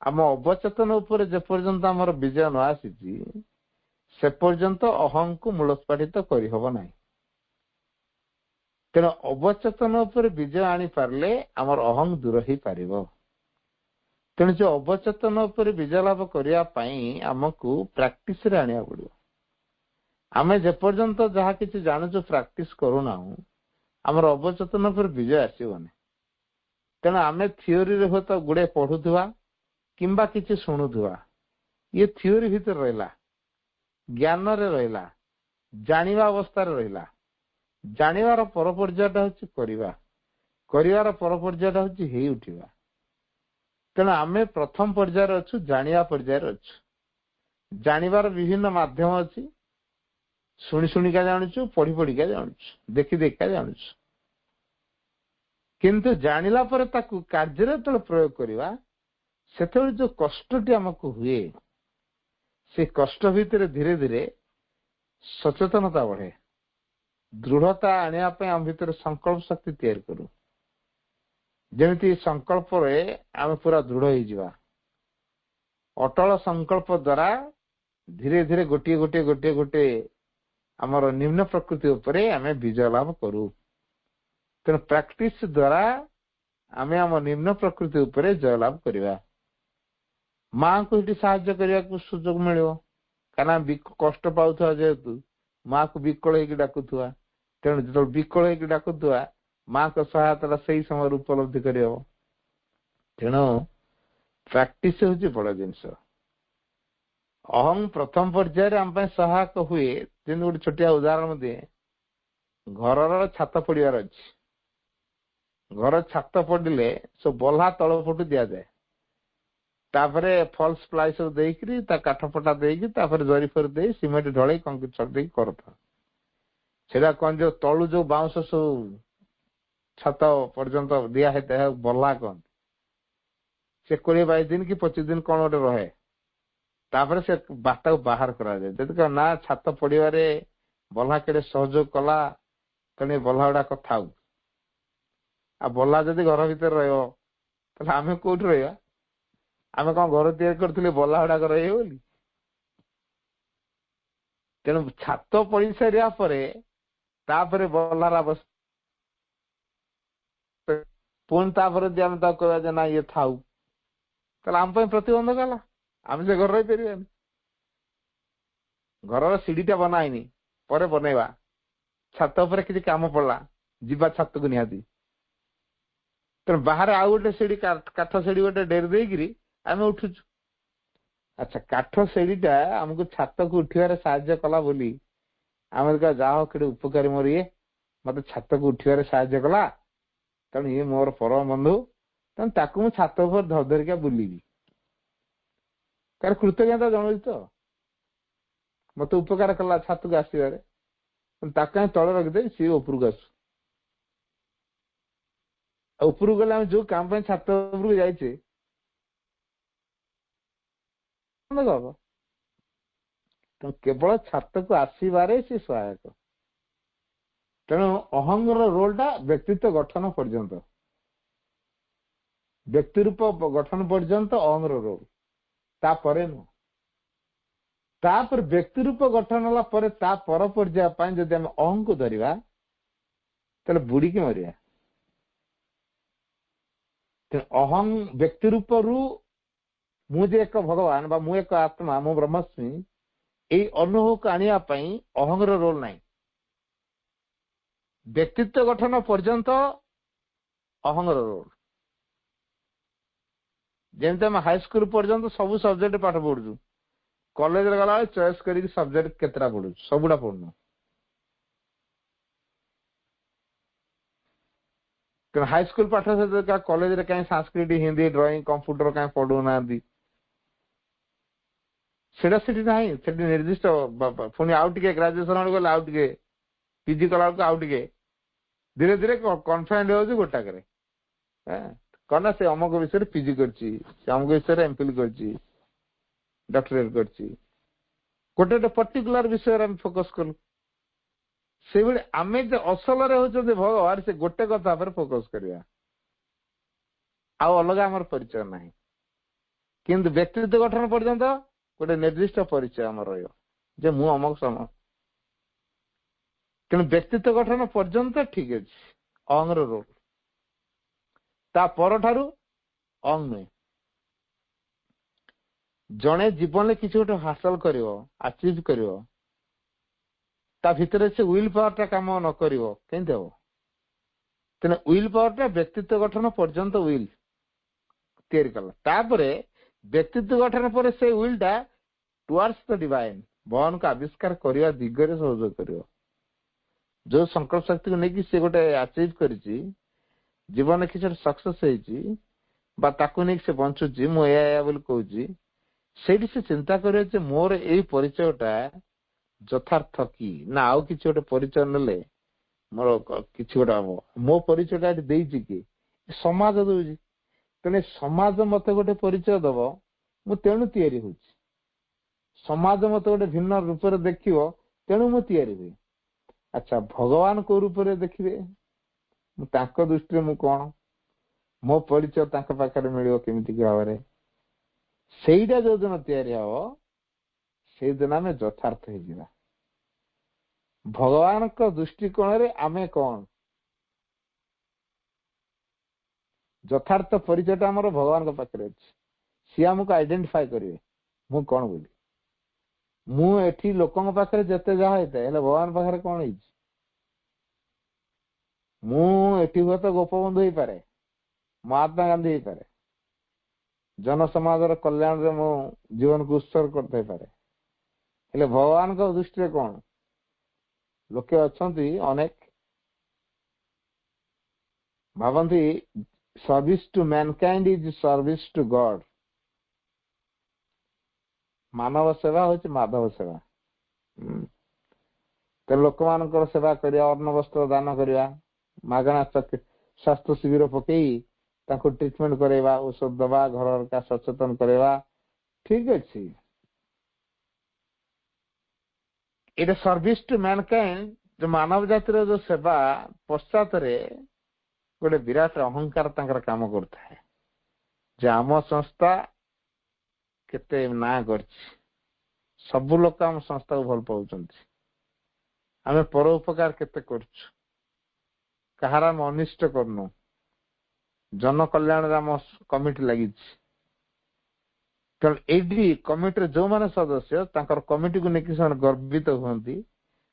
[SPEAKER 1] आम अवचेतन उपर जे पर्यंत आमर विजय न आसी से पर्यंत अहं को मूलस्फाटित करहब ना तेणु अवचेतन उपर विजय आनी पारले आमर अहं दूर ही पारिबो तेणु जो अवचेतन उपर विजय लाभ करने आमको प्रैक्टिस रे आनिया पड़ो आमे जेपर्यंत जहाँ किसी जानूँ प्रैक्टिस करूना आमर अवचेतन उपर विजय आसबनी तेणु आमे थियोरी रे तो गुड़े पढ़ुवा किंबा किसी शुणुवा ये थियोरी भीतर रहा ज्ञान रे रहा जानिबा अवस्था रहा जानिबार पर पर्यायटा हूँ करार पर पर्यायटा हूँ हे उठा तेणु आमे प्रथम पर्यायर अच्छु जानिबा पर्यायर अच्छु जानिबार विभिन्न माध्यम अच्छी शुणी शुणिका जानूँ पढ़ी पढ़िका जानूँ देखी देखा जानूँ किंतु जानिला पर ताकू कार्य तो प्रयोग करवा से जो कष्टटी आमको हुए से कष्ट भितर धीरे धीरे सचेतनता बढ़े दृढ़ता आने आम भीतर संकल्प शक्ति तैयार करूँ जमी संकल्प आम पूरा दृढ़ हो अटल संकल्प द्वारा धीरे धीरे गोटे गोटे गोटे गोटे आमर निम्न प्रकृति उपरे आम विजय लाभ करूँ तेणु प्रैक्टिस द्वारा आम आम निम्न प्रकृति उपरे जय लाभ करवा माँ को ये साहाय्य करने को सुजोग मिलो कहीं कष्ट पाऊा जेहेतु माँ को विकल होगी डाकुवा तेणु जो विकल होगी डाकुवा माँ को सहायता से ही समय उपलब्धि कर तेणु प्रैक्टिस हूँ बड़ जिनस अहं प्रथम पर्यायर आम सहायक हुए जमी गोटे छोटिया उदाहरण दिए घर छात पड़ार अच्छी घर छात पड़े सब बल्हा तल पटू दि जाए तापर फल्स प्लाई सब देकरी काठ पटा देकी जरी फरी दे सीमेंट ढल कंक्रीट छड़ करता सेटा कौन जो तलु जो बाउंश सब छात पर्यंत दिया बल्हा कहते से 20-22 दिन कि 25 दिन कौन गोटे रहे तापर से बात को बाहर करा जाए ना छात पड़े बल्हा केड़े सहयोग कला तेणु बल्हा गुड़ाक थाऊ आ बल्हा जदि घर भीतर रहा कौट रहा आम कौन घर तैयारी करते बल्हा गुड़ाक रही तेणु छात पड़ सारा पर बल्हार पुणी तापर आम कह ना ये थाऊ आम प्रतिबंधक है आम से घर रही पारे घर सीढ़ीटा बनाईनी पर बनवा छात पर किसी काम पड़ा जीवा छात को निहाती तेणु बाहर आउ गोटे सीढ़ी काठ सीढ़ी गोटे डेर देकरी आम उठुचु अच्छा काठ सीढ़ीटा आमको छात को उठार साहाय्य कला बोली आम जा कि उपकारी मोर ये मत छात को उठार साहाय्य कला तेणु ये मोर परम बंधु तेणु ताकू मु छात पर धर धरिका बुलबी कार कृतज्ञता जन तो मत उपकार कला छात को आसबार तले रखिदे सी उपरक आसू उपरक गले आम जो काम छात उपरक जाइए हम केवल छात को आसबारे सी सहायक तेणु अहंगर रोलटा व्यक्तित्व गठन पर्यंत व्यक्ति रूप गठन पर्यंत अहंगर रोल तापर नुह तापर व्यक्ति रूप गठन होला पर पर्याय जदि आम अहं को धरिबा ताले बुड़ीकी मरिया अहं व्यक्ति रूप रु मुझे एक भगवान बा मु एक आत्मा मु ब्रह्मस्मि यही अनुभव को आनिया पई अहंगर रोल नहीं व्यक्तित्व गठन पर्यंत अहंगर रोल जमी आम हाईस्कूल पर्यंत सब सब्जेक्ट पाठ पढ़ु कॉलेज गला चॉइस कर सब्जेक्ट केतटा पढ़ु सबुटा पढ़नु हाईस्कूल पाठ से कॉलेज रे कहीं संस्कृत हिंदी ड्राइंग कंप्यूटर कहीं पढ़ु ना निर्दिष्ट पुणी आउ टे ग्राजुएशन गले आउ टे पीजी कला आउ टे धीरे धीरे कन्फाइंड हो गोटाक कौन से अमुक विषय पीजी कर अमुक विषय एमफिल कर डॉक्टरेट कर गोटे गोटे पर्टिकुलर विषय फोकस कलु से आम जो असल होते भगवान से गोटे कथा पर फोकस करवा अलग आमर परिचय ना किंतु व्यक्तित्व गठन पर्यंत गोटे निर्दिष्ट परिचय आम रे मु अमुक सम तेणु व्यक्तित्व गठन पर्यंत ठीक अच्छे अहंगर रोल ता पर ठारू अहं नुहे जड़े जीवन में किसी गोटे हासिल कर अचिव कर भितर से विल पावर काम न कर हम तेना विल पावर व्यक्तित्व गठन पर्यंत विल तैयारी कला व्यक्तित्व गठन पर से विलटा टुवर्ड्स द डिवाइन भगवान को आविष्कार करने दिगरे सहयोग कर जो संकल्प शक्ति को लेकिन से गोटे अचिव कर जीवन में किसी सक्सेस से बंचुची मुझे कहूँ से चिंता कर मोर यही परिचयटा यथार्थ कि ना आउ कि गोटे परिचय नेले मोर कि गोटे मो परिचयटा देची कि समाज दौर तेने समाज मत गोटे परिचय दब मु तेणु तैयारी हो समाज मत गोटे भिन्न रूप देख तेणु मु तैयारी हुए अच्छा भगवान को रूप देखिए दृष्टि मु कौन मो परिचय पाखे मिल केमी भाव सेटा जो दिन तैयारी हम से दिन आम यथार्थ हो भगवान को दृष्टिकोण रे आमे कौन यथार्थ परिचयटा आम भगवान पाखे अच्छे सी आमको आइडेंटिफाई करेंगे मु कौन बोली मुझे लोकों पाखे जिते जहाँ होता है भगवान पाखे कौन है मुझे हुए तो गोपबंधु हो पारे महात्मा गांधी हो पारे जन समाज कल्याण रे मो जीवन को उत्सर्ग करते पारे हेले भगवान को दृष्टि कौन लोके अच्छा अनेक ଭାବନ୍ତି service to mankind is service to God. ମାନବ ସେବା ହଉଛି ମାଧବ ସେବା। ତ ଲୋକମାନଙ୍କର ସେବା କରିବା, ଅନ୍ନ ବସ୍ତ୍ର ଦାନ କରିବା, ମାଗଣା ସ୍ୱାସ୍ଥ୍ୟ ଶିବିର ପକେଇ ତାଙ୍କୁ ଟ୍ରିଟମେଣ୍ଟ କରାଇବା, ଔଷଧ ଦେବା, ଘର ସଚେତନ କରାଇବା, ଠିକ ଅଛି। ଏଇଟା ସର୍ଭିସ ଟୁ ମ୍ୟାନକାଇଣ୍ଡ, ଯୋଉ ମାନବ ଜାତିର ଯୋଉ ସେବା ପଶ୍ଚାତରେ ଗୋଟେ ବିରାଟ ଅହଙ୍କାର ତାଙ୍କର କାମ କରୁଥାଏ, ଯେ ଆମ ସଂସ୍ଥା କେତେ ନାଁ କରିଛି, ସବୁ ଲୋକ ଆମ ସଂସ୍ଥାକୁ ଭଲ ପାଉଛନ୍ତି, ଆମେ ପରୋପକାର କେତେ କରୁଛୁ, କାହାର ଆମେ ଅନିଷ୍ଟ କରୁନୁ, ଜନ କଲ୍ୟାଣରେ ଆମ କମିଟି ଲାଗିଛି। ତେଣୁ ଏଇଠି କମିଟିରେ ଯୋଉମାନେ ସଦସ୍ୟ ତାଙ୍କର କମିଟିକୁ ନେଇକି ସେମାନେ ଗର୍ବିତ ହୁଅନ୍ତି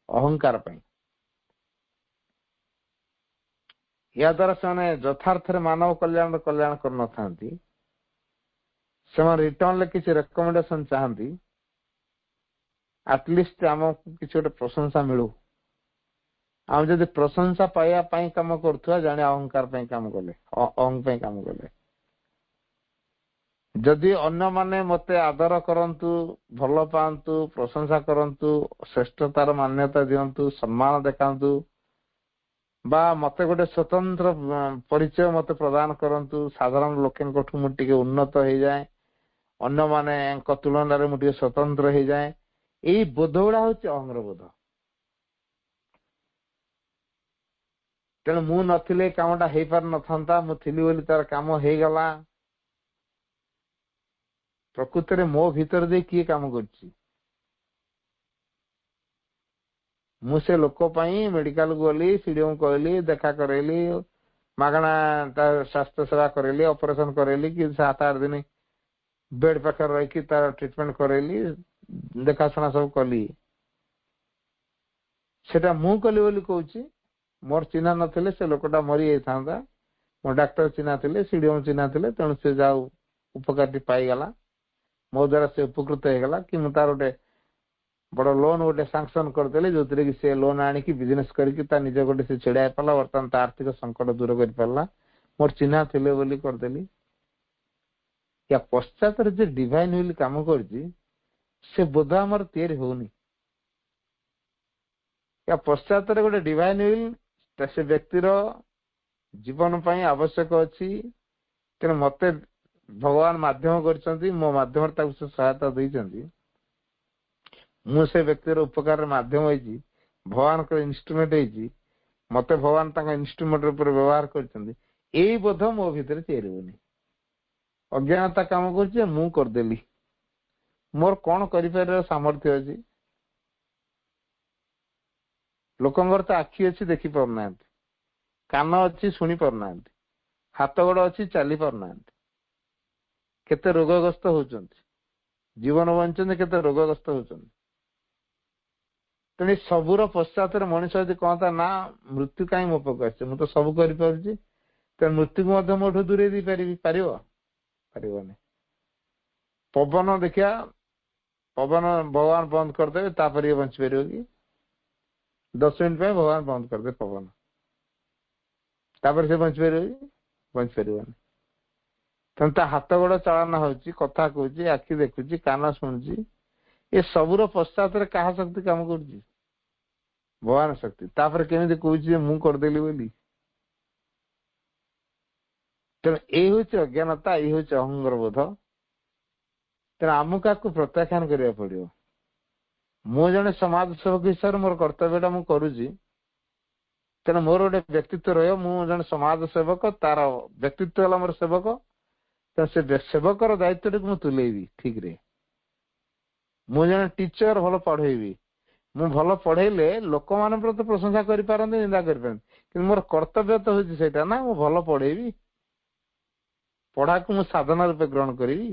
[SPEAKER 1] ଅହଙ୍କାର ପାଇଁ। ଏହା ଦ୍ୱାରା ସେମାନେ ଯଥାର୍ଥରେ ମାନବ କଲ୍ୟାଣ କରିନଥାନ୍ତି। ସେମାନେ ରିଟର୍ଣ୍ଣରେ କିଛି ରେକମେଣ୍ଡେସନ ଚାହାନ୍ତି, ଆଟଲିଷ୍ଟ ଆମକୁ କିଛି ଗୋଟେ ପ୍ରଶଂସା ମିଳୁ। ଆମେ ଯଦି ପ୍ରଶଂସା ପାଇବା ପାଇଁ କାମ କରୁଥିବା, ଜାଣି ଅହଙ୍କାର ପାଇଁ କାମ କଲେ, ଅହଂ ପାଇଁ କାମ କଲେ। ଯଦି ଅନ୍ୟମାନେ ମତେ ଆଦର କରନ୍ତୁ, ଭଲ ପାଆନ୍ତୁ, ପ୍ରଶଂସା କରନ୍ତୁ, ଶ୍ରେଷ୍ଠତାର ମାନ୍ୟତା ଦିଅନ୍ତୁ, ସମ୍ମାନ ଦେଖାନ୍ତୁ, ବା ମତେ ଗୋଟେ ସ୍ୱତନ୍ତ୍ର ପରିଚୟ ମତେ ପ୍ରଦାନ କରନ୍ତୁ, ସାଧାରଣ ଲୋକଙ୍କଠୁ ମୁଁ ଟିକେ ଉନ୍ନତ ହେଇଯାଏ, ଅନ୍ୟମାନଙ୍କ ତୁଳନାରେ ମୁଁ ଟିକେ ସ୍ୱତନ୍ତ୍ର ହେଇଯାଏ, ଏଇ ବୋଧ ଗୁଡା ହଉଛି ଅହଂର ବୋଧ। ତେଣୁ ମୁଁ ନଥିଲେ କାମଟା ହେଇପାରିନଥାନ୍ତା, ମୁଁ ଥିଲି ବୋଲି ତାର କାମ ହେଇଗଲା। ପ୍ରକୃତରେ ମୋ ଭିତରେ ଦେଇ କିଏ କାମ କରୁଛି? ମୁଁ ସେ ଲୋକ ପାଇଁ ମେଡିକାଲକୁ ଗଲି, ସିଡିଓଙ୍କୁ କହିଲି, ଦେଖା କରେଇଲି, ମାଗଣା ତାର ସ୍ୱାସ୍ଥ୍ୟ ସେବା କରେଇଲି, ଅପରେସନ କରେଇଲି, କି 7-8 ଦିନ ବେଡ୍ ପାଖରେ ରହିକି ତାର ଟ୍ରିଟମେଣ୍ଟ କରେଇଲି, ଦେଖାଶୁଣା ସବୁ କଲି। ସେଟା ମୁଁ କଲି ବୋଲି କହୁଛି, ମୋର ଚିହ୍ନା ନଥିଲେ ସେ ଲୋକଟା ମରି ଯାଇଥାନ୍ତା। ମୋ ଡାକ୍ତର ଚିହ୍ନା ଥିଲେ, ସିଡିଓ ଚିହ୍ନା ଥିଲେ, ତେଣୁ ସେ ଯାଉ ଉପକାରଟି ପାଇଗଲା, ମୋ ଦ୍ୱାରା ସେ ଉପକୃତ ହେଇଗଲା। କି ମୁଁ ତାର ଗୋଟେ ବଡ ଲୋନ ଗୋଟେ ସାଂକ୍ସନ କରିଦେଲି, ଯୋଉଥିରେ କି ସେ ଲୋନ ଆଣିକି ବିଜନେସ କରିକି ତା ନିଜ ଗୋଟେ ସେ ଛିଡା ହେଇପାରିଲା, ବର୍ତ୍ତମାନ ତା ଆର୍ଥିକ ସଂକଟ ଦୂର କରିପାରିଲା, ମୋର ଚିହ୍ନା ଥିଲେ ବୋଲି କରିଦେଲି। ୟା ପଶ୍ଚାତରେ ଯେ ଡିଭାଇନ ୱିଲ୍ କାମ କରୁଛି, ସେ ବୋଧ ଆମର ତିଆରି ହଉନି। ୟା ପଶ୍ଚାତରେ ଗୋଟେ ଡିଭାଇନ ୱିଲ୍ ସେ ବ୍ୟକ୍ତିର ଜୀବନ ପାଇଁ ଆବଶ୍ୟକ ଅଛି। ତେଣୁ ମତେ ଭଗବାନ ମାଧ୍ୟମ କରିଛନ୍ତି, ମୋ ମାଧ୍ୟମରେ ତାକୁ ସେ ସହାୟତା ଦେଇଛନ୍ତି, ମୁଁ ସେ ବ୍ୟକ୍ତିର ଉପକାରର ମାଧ୍ୟମ ହେଇଛି, ଭଗବାନଙ୍କର ଇନଷ୍ଟ୍ରୁମେଣ୍ଟ ହେଇଛି, ମତେ ଭଗବାନ ତାଙ୍କ ଇନଷ୍ଟ୍ରୁମେଣ୍ଟ ଉପରେ ବ୍ୟବହାର କରିଛନ୍ତି, ଏଇ ବୋଧ ମୋ ଭିତରେ ତିଆରି ହଉନି। ଅଜ୍ଞାନତା କାମ କରୁଛି, ମୁଁ କରିଦେଲି, ମୋର କଣ କରିପାରିବାର ସାମର୍ଥ୍ୟ ଅଛି? ଲୋକଙ୍କର ତ ଆଖି ଅଛି, ଦେଖି ପାରୁନାହାନ୍ତି, କାନ ଅଛି, ଶୁଣି ପାରୁନାହାନ୍ତି, ହାତ ଗୋଡ ଅଛି, ଚାଲି ପାରୁନାହାନ୍ତି, କେତେ ରୋଗଗ୍ରସ୍ତ ହଉଛନ୍ତି, ଜୀବନ ବଞ୍ଚୁଛନ୍ତି, କେତେ ରୋଗଗ୍ରସ୍ତ ହଉଛନ୍ତି। ତେଣୁ ସବୁର ପଶ୍ଚାତରେ ମଣିଷ ଯଦି କହନ୍ତା ନା ମୃତ୍ୟୁ କାହିଁ ମୋ ପାଖକୁ ଆସିছে, ମୁଁ ତ ସବୁ କରିପାରୁଛି, ତେଣୁ ମୃତ୍ୟୁକୁ ମଧ୍ୟ ମୋଠୁ ଦୂରେଇ ଦେଇପାରିବି, ପାରିବନି। ପବନ ଦେଖିବା, ପବନ ଭଗବାନ ବନ୍ଦ କରିଦେବେ, ତାପରେ ଇଏ ବଞ୍ଚିପାରିବ କି? 10 ମିନିଟ ପାଇଁ ଭଗବାନ ବନ୍ଦ କରିଦେବେ ପବନ, ତାପରେ ସେ ବଞ୍ଚିପାରିବ କି? ବଞ୍ଚିପାରିବନି। ତେଣୁ ତା ହାତ ଗୋଡ ଚାଳନା ହଉଛି, କଥା କହୁଛି, ଆଖି ଦେଖୁଛି, କାନ ଶୁଣୁଛି, ଏ ସବୁର ପଶ୍ଚାତରେ କାହା ଶକ୍ତି କାମ କରୁଛି? ଭଗବାନ ଶକ୍ତି। ତାପରେ କେମିତି କହୁଛି ଯେ ମୁଁ କରିଦେଲି ବୋଲି? ତେଣୁ ଏଇ ହଉଛି ଅଜ୍ଞାନତା, ଏଇ ହଉଛି ଅହଂକାର ବୋଧ। ତେଣୁ ଆମକୁ ଆକୁ ପ୍ରତ୍ୟାଖ୍ୟାନ କରିବାକୁ ପଡିବ। ମୁଁ ଜଣେ ସମାଜ ସେବକ ହିସାବରେ ମୋର କର୍ତ୍ତବ୍ୟଟା ମୁଁ କରୁଛି, ତେଣୁ ମୋର ଗୋଟେ ବ୍ୟକ୍ତିତ୍ୱ ରହିବ, ମୁଁ ଜଣେ ସମାଜ ସେବକ, ତାର ବ୍ୟକ୍ତିତ୍ୱ ହେଲା ମୋର ସେବକ। ତେଣୁ ସେ ସେବକର ଦାୟିତ୍ୱଟିକୁ ମୁଁ ତୁଲେଇବି ଠିକରେ। ମୁଁ ଜଣେ ଟିଚର, ଭଲ ପଢେଇବି, ମୁଁ ଭଲ ପଢେଇଲେ ଲୋକମାନେ ପ୍ରତି ପ୍ରଶଂସା କରିପାରନ୍ତି, ନିନ୍ଦା କରିପାରନ୍ତି, କିନ୍ତୁ ମୋର କର୍ତ୍ତବ୍ୟ ତ ହଉଛି ସେଇଟା ନା, ମୁଁ ଭଲ ପଢେଇବି, ପଢାକୁ ମୁଁ ସାଧନା ରୂପେ ଗ୍ରହଣ କରିବି।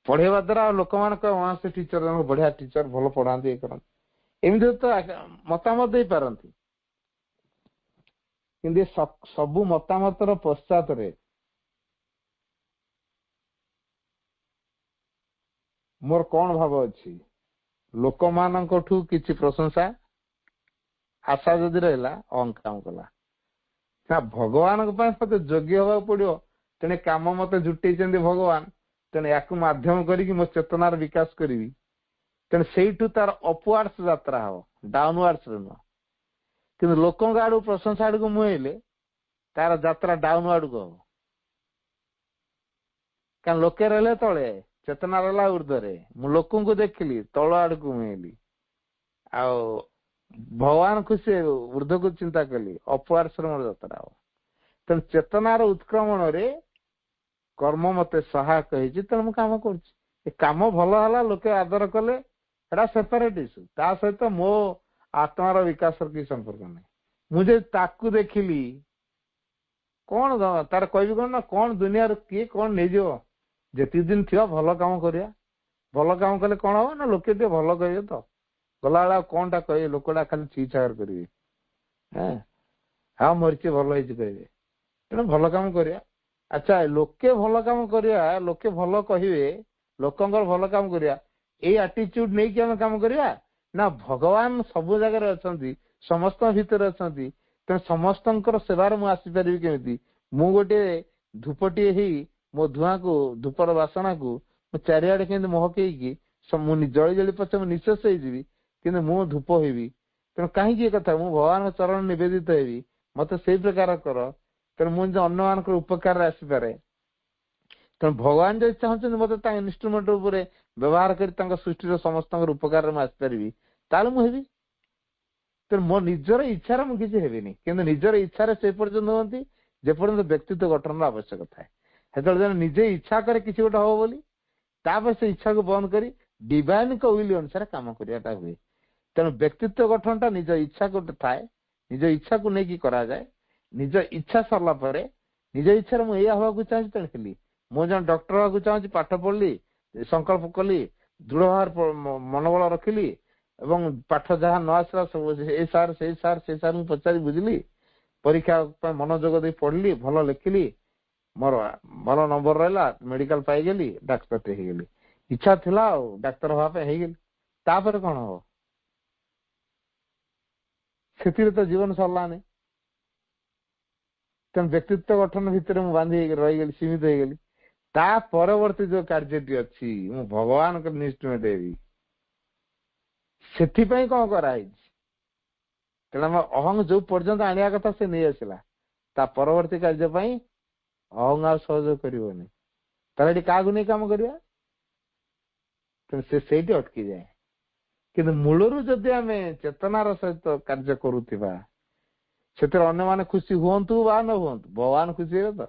[SPEAKER 1] ପଢେଇବା ଦ୍ୱାରା ଲୋକମାନେ କହିବେ ସେ ଟିଚର ଜଣକ ବଢିଆ ଟିଚର, ଭଲ ପଢାନ୍ତି, ଇଏ କରନ୍ତି, ଏମିତି ତ ମତାମତ ଦେଇପାରନ୍ତି। କିନ୍ତୁ ସବୁ ମତାମତର ପଶ୍ଚାତରେ ମୋର କଣ ଭାବ ଅଛି? ଲୋକମାନଙ୍କଠୁ କିଛି ପ୍ରଶଂସା ଆଶା ଯଦି ରହିଲା, ଅହଂ କାମ କଲା। ନା ଭଗବାନଙ୍କ ପାଇଁ ମତେ ଯୋଗ୍ୟ ହବାକୁ ପଡିବ। ତେଣୁ କାମ ମତେ ଜୁଟେଇଛନ୍ତି ଭଗବାନ, ତେଣୁ ୟାକୁ ମାଧ୍ୟମ କରିକି ମୋ ଚେତନାର ବିକାଶ କରିବି। ତେଣୁ ସେଇଠୁ ତାର ଅପୱାର୍ଡସ ଯାତ୍ରା ହବ, ଡାଉନୱାର୍ଡସ ରେ ନୁହଁ। କିନ୍ତୁ ଲୋକଙ୍କ ଆଡକୁ ପ୍ରଶଂସା ଆଡକୁ ମୁହେଇଲେ ତାର ଯାତ୍ରା ଡାଉନ ଆଡକୁ ହବ। କାରଣ ଲୋକେ ରହିଲେ ତଳେ, ଚେତନା ରହିଲା ଉର୍ଦ୍ଧ୍ୱରେ। ମୁଁ ଲୋକଙ୍କୁ ଦେଖିଲି, ତଳ ଆଡକୁ ମୁହେଇଲି। ଆଉ ଭଗବାନ ଖୁସି ଉର୍ଦ୍ଧ୍ୱକୁ ଚିନ୍ତା କଲି, ଅପୱାର୍ଡସ ରେ ମୋର ଯାତ୍ରା ହବ। ତେଣୁ ଚେତନାର ଉତ୍କ୍ରମଣରେ କର୍ମ ମତେ ସହାୟକ ହେଇଛି, ତେଣୁ ମୁଁ କାମ କରୁଛି। ଏ କାମ ଭଲ ହେଲା, ଲୋକେ ଆଦର କଲେ, ସେଟା ସେପାରେଟ ଇସ୍ୟୁ। ତା ସହିତ ମୋ ଆତ୍ମାର ବିକାଶର କିଛି ସମ୍ପର୍କ ନାହିଁ। ମୁଁ ଯଦି ତାକୁ ଦେଖିଲି, କଣ ତାର କହିବି କଣ ନା, କଣ ଦୁନିଆରେ କିଏ କଣ ନେଇଯିବ। ଯେତିକି ଦିନ ଥିବା ଭଲ କାମ କରିବା। ଭଲ କାମ କଲେ କଣ ହବ ନା, ଲୋକେ ଟିକେ ଭଲ କହିବେ ତ। ଗଲାବେଳେ ଆଉ କଣଟା କହିବେ, ଲୋକଟା ଖାଲି ଛି ଛାକର କରିବେ। ହଁ ମରିଛି ଭଲ ହେଇଛି କହିବେ। ତେଣୁ ଭଲ କାମ କରିବା। ଆଚ୍ଛା, ଲୋକେ ଭଲ କାମ କରିବା, ଲୋକେ ଭଲ କହିବେ, ଲୋକଙ୍କର ଭଲ କାମ କରିବା, ଏଇ ଆଟିଚ୍ୟୁଡ ନେଇକି ଆମେ କାମ କରିବା ନା ଭଗବାନ ସବୁ ଜାଗାରେ ଅଛନ୍ତି, ସମସ୍ତଙ୍କ ଭିତରେ ଅଛନ୍ତି। ତେଣୁ ସମସ୍ତଙ୍କର ସେବାରେ ମୁଁ ଆସିପାରିବି କେମିତି? ମୁଁ ଗୋଟେ ଧୂପଟିଏ ହେଇ ମୋ ଧୂଆଁକୁ, ଧୂପର ବାସନାକୁ ମୁଁ ଚାରିଆଡେ କେମିତି ମହକେଇକି ମୁଁ ଜଳି ଜଳି ପଛେ ମୁଁ ନିଃଶେଷ ହେଇଯିବି, କିନ୍ତୁ ମୁଁ ଧୂପ ହେବି। ତେଣୁ କାହିଁକି ଏ କଥା? ମୁଁ ଭଗବାନଙ୍କ ଚରଣ ନିବେଦିତ ହେବି, ମତେ ସେଇ ପ୍ରକାର କର। ତେଣୁ ମୁଁ ଯଦି ଅନ୍ୟମାନଙ୍କର ଉପକାରରେ ଆସିପାରେ, ତେଣୁ ଭଗବାନ ଯଦି ଚାହୁଁଛନ୍ତି ମତେ ତାଙ୍କ ଇନଷ୍ଟ୍ରୁମେଣ୍ଟ ଉପରେ ବ୍ୟବହାର କରି ତାଙ୍କ ସୃଷ୍ଟିର ସମସ୍ତଙ୍କର ଉପକାରରେ ମୁଁ ଆସିପାରିବି, ତାହେଲେ ମୁଁ ହେବି। ତେଣୁ ମୋ ନିଜର ଇଚ୍ଛାରେ ମୁଁ କିଛି ହେବିନି, କିନ୍ତୁ ନିଜର ଇଚ୍ଛାରେ ସେ ପର୍ଯ୍ୟନ୍ତ ହୁଅନ୍ତି ଯେପର୍ଯ୍ୟନ୍ତ ବ୍ୟକ୍ତିତ୍ୱ ଗଠନର ଆବଶ୍ୟକ ଥାଏ। ସେତେବେଳେ ଜଣେ ନିଜେ ଇଚ୍ଛା କରେ କିଛି ଗୋଟେ ହବ ବୋଲି, ତାପରେ ସେ ଇଚ୍ଛାକୁ ବନ୍ଦ କରି ଡିଭାଇନଙ୍କ ୱିଲ୍ ଅନୁସାରେ କାମ କରିବାଟା ହୁଏ। ତେଣୁ ବ୍ୟକ୍ତିତ୍ୱ ଗଠନଟା ନିଜ ଇଚ୍ଛା ଗୋଟେ ଥାଏ, ନିଜ ଇଚ୍ଛାକୁ ନେଇକି କରାଯାଏ। ନିଜ ଇଚ୍ଛା ସରିଲା ପରେ ନିଜ ଇଚ୍ଛାରେ ମୁଁ ଏଇଆ ହବାକୁ ଚାହୁଁଛି, ତେଣୁ ହେଲି। ମୁଁ ଜଣେ ଡକ୍ଟର ହବାକୁ ଚାହୁଁଛି, ପାଠ ପଢିଲି, ସଂକଳ୍ପ କଲି, ଦୃଢ ଭାବରେ ମନୋବଳ ରଖିଲି, ଏବଂ ପାଠ ଯାହା ନ ଆସିଲା ସବୁ ସେଇ ସାର୍ ମୁଁ ପଚାରି ବୁଝିଲି, ପରୀକ୍ଷା ପାଇଁ ମନୋଯୋଗ ଦେଇ ପଢିଲି, ଭଲ ଲେଖିଲି, ମୋର ଭଲ ନମ୍ବର ରହିଲା, ମେଡିକାଲ ପାଇଗଲି, ଡାକ୍ତରଟେ ହେଇଗଲି। ଇଚ୍ଛା ଥିଲା ଆଉ ଡାକ୍ତର ହବା ପାଇଁ ହେଇଗଲି। ତାପରେ କଣ ହବ? ସେଥିରେ ତ ଜୀବନ ସରିଲାନି। ତେଣୁ ବ୍ୟକ୍ତିତ୍ୱ ଗଠନ ଭିତରେ ମୁଁ ବାନ୍ଧି ହେଇକି ରହିଗଲି, ସୀମିତ ହେଇଗଲି। ତା ପରବର୍ତ୍ତୀ ଯୋଉ କାର୍ଯ୍ୟଟି ଅଛି, ମୁଁ ଭଗବାନଙ୍କ ଇନଷ୍ଟ୍ରୁମେଣ୍ଟ ହେବି। ସେଥିପାଇଁ କଣ କରାହେଇଛି? ତେଣୁ ଆମ ଅହଂ ଯୋଉ ପର୍ଯ୍ୟନ୍ତ ଆଣିବା କଥା ସେ ନେଇ ଆସିଲା, ତା ପରବର୍ତ୍ତୀ କାର୍ଯ୍ୟ ପାଇଁ ଅହଂ ଆଉ ସହଯୋଗ କରିବନି। ତାହେଲେ ଏଠି କାହାକୁ ନେଇ କାମ କରିବା? ତେଣୁ ସେ ସେଇଠି ଅଟକିଯାଏ। କିନ୍ତୁ ମୂଳରୁ ଯଦି ଆମେ ଚେତନାର ସହିତ କାର୍ଯ୍ୟ କରୁଥିବା, ସେଥିରେ ଅନ୍ୟମାନେ ଖୁସି ହୁଅନ୍ତୁ ବା ନ ହୁଅନ୍ତୁ, ଭଗବାନ ଖୁସି ହେବେ ତ।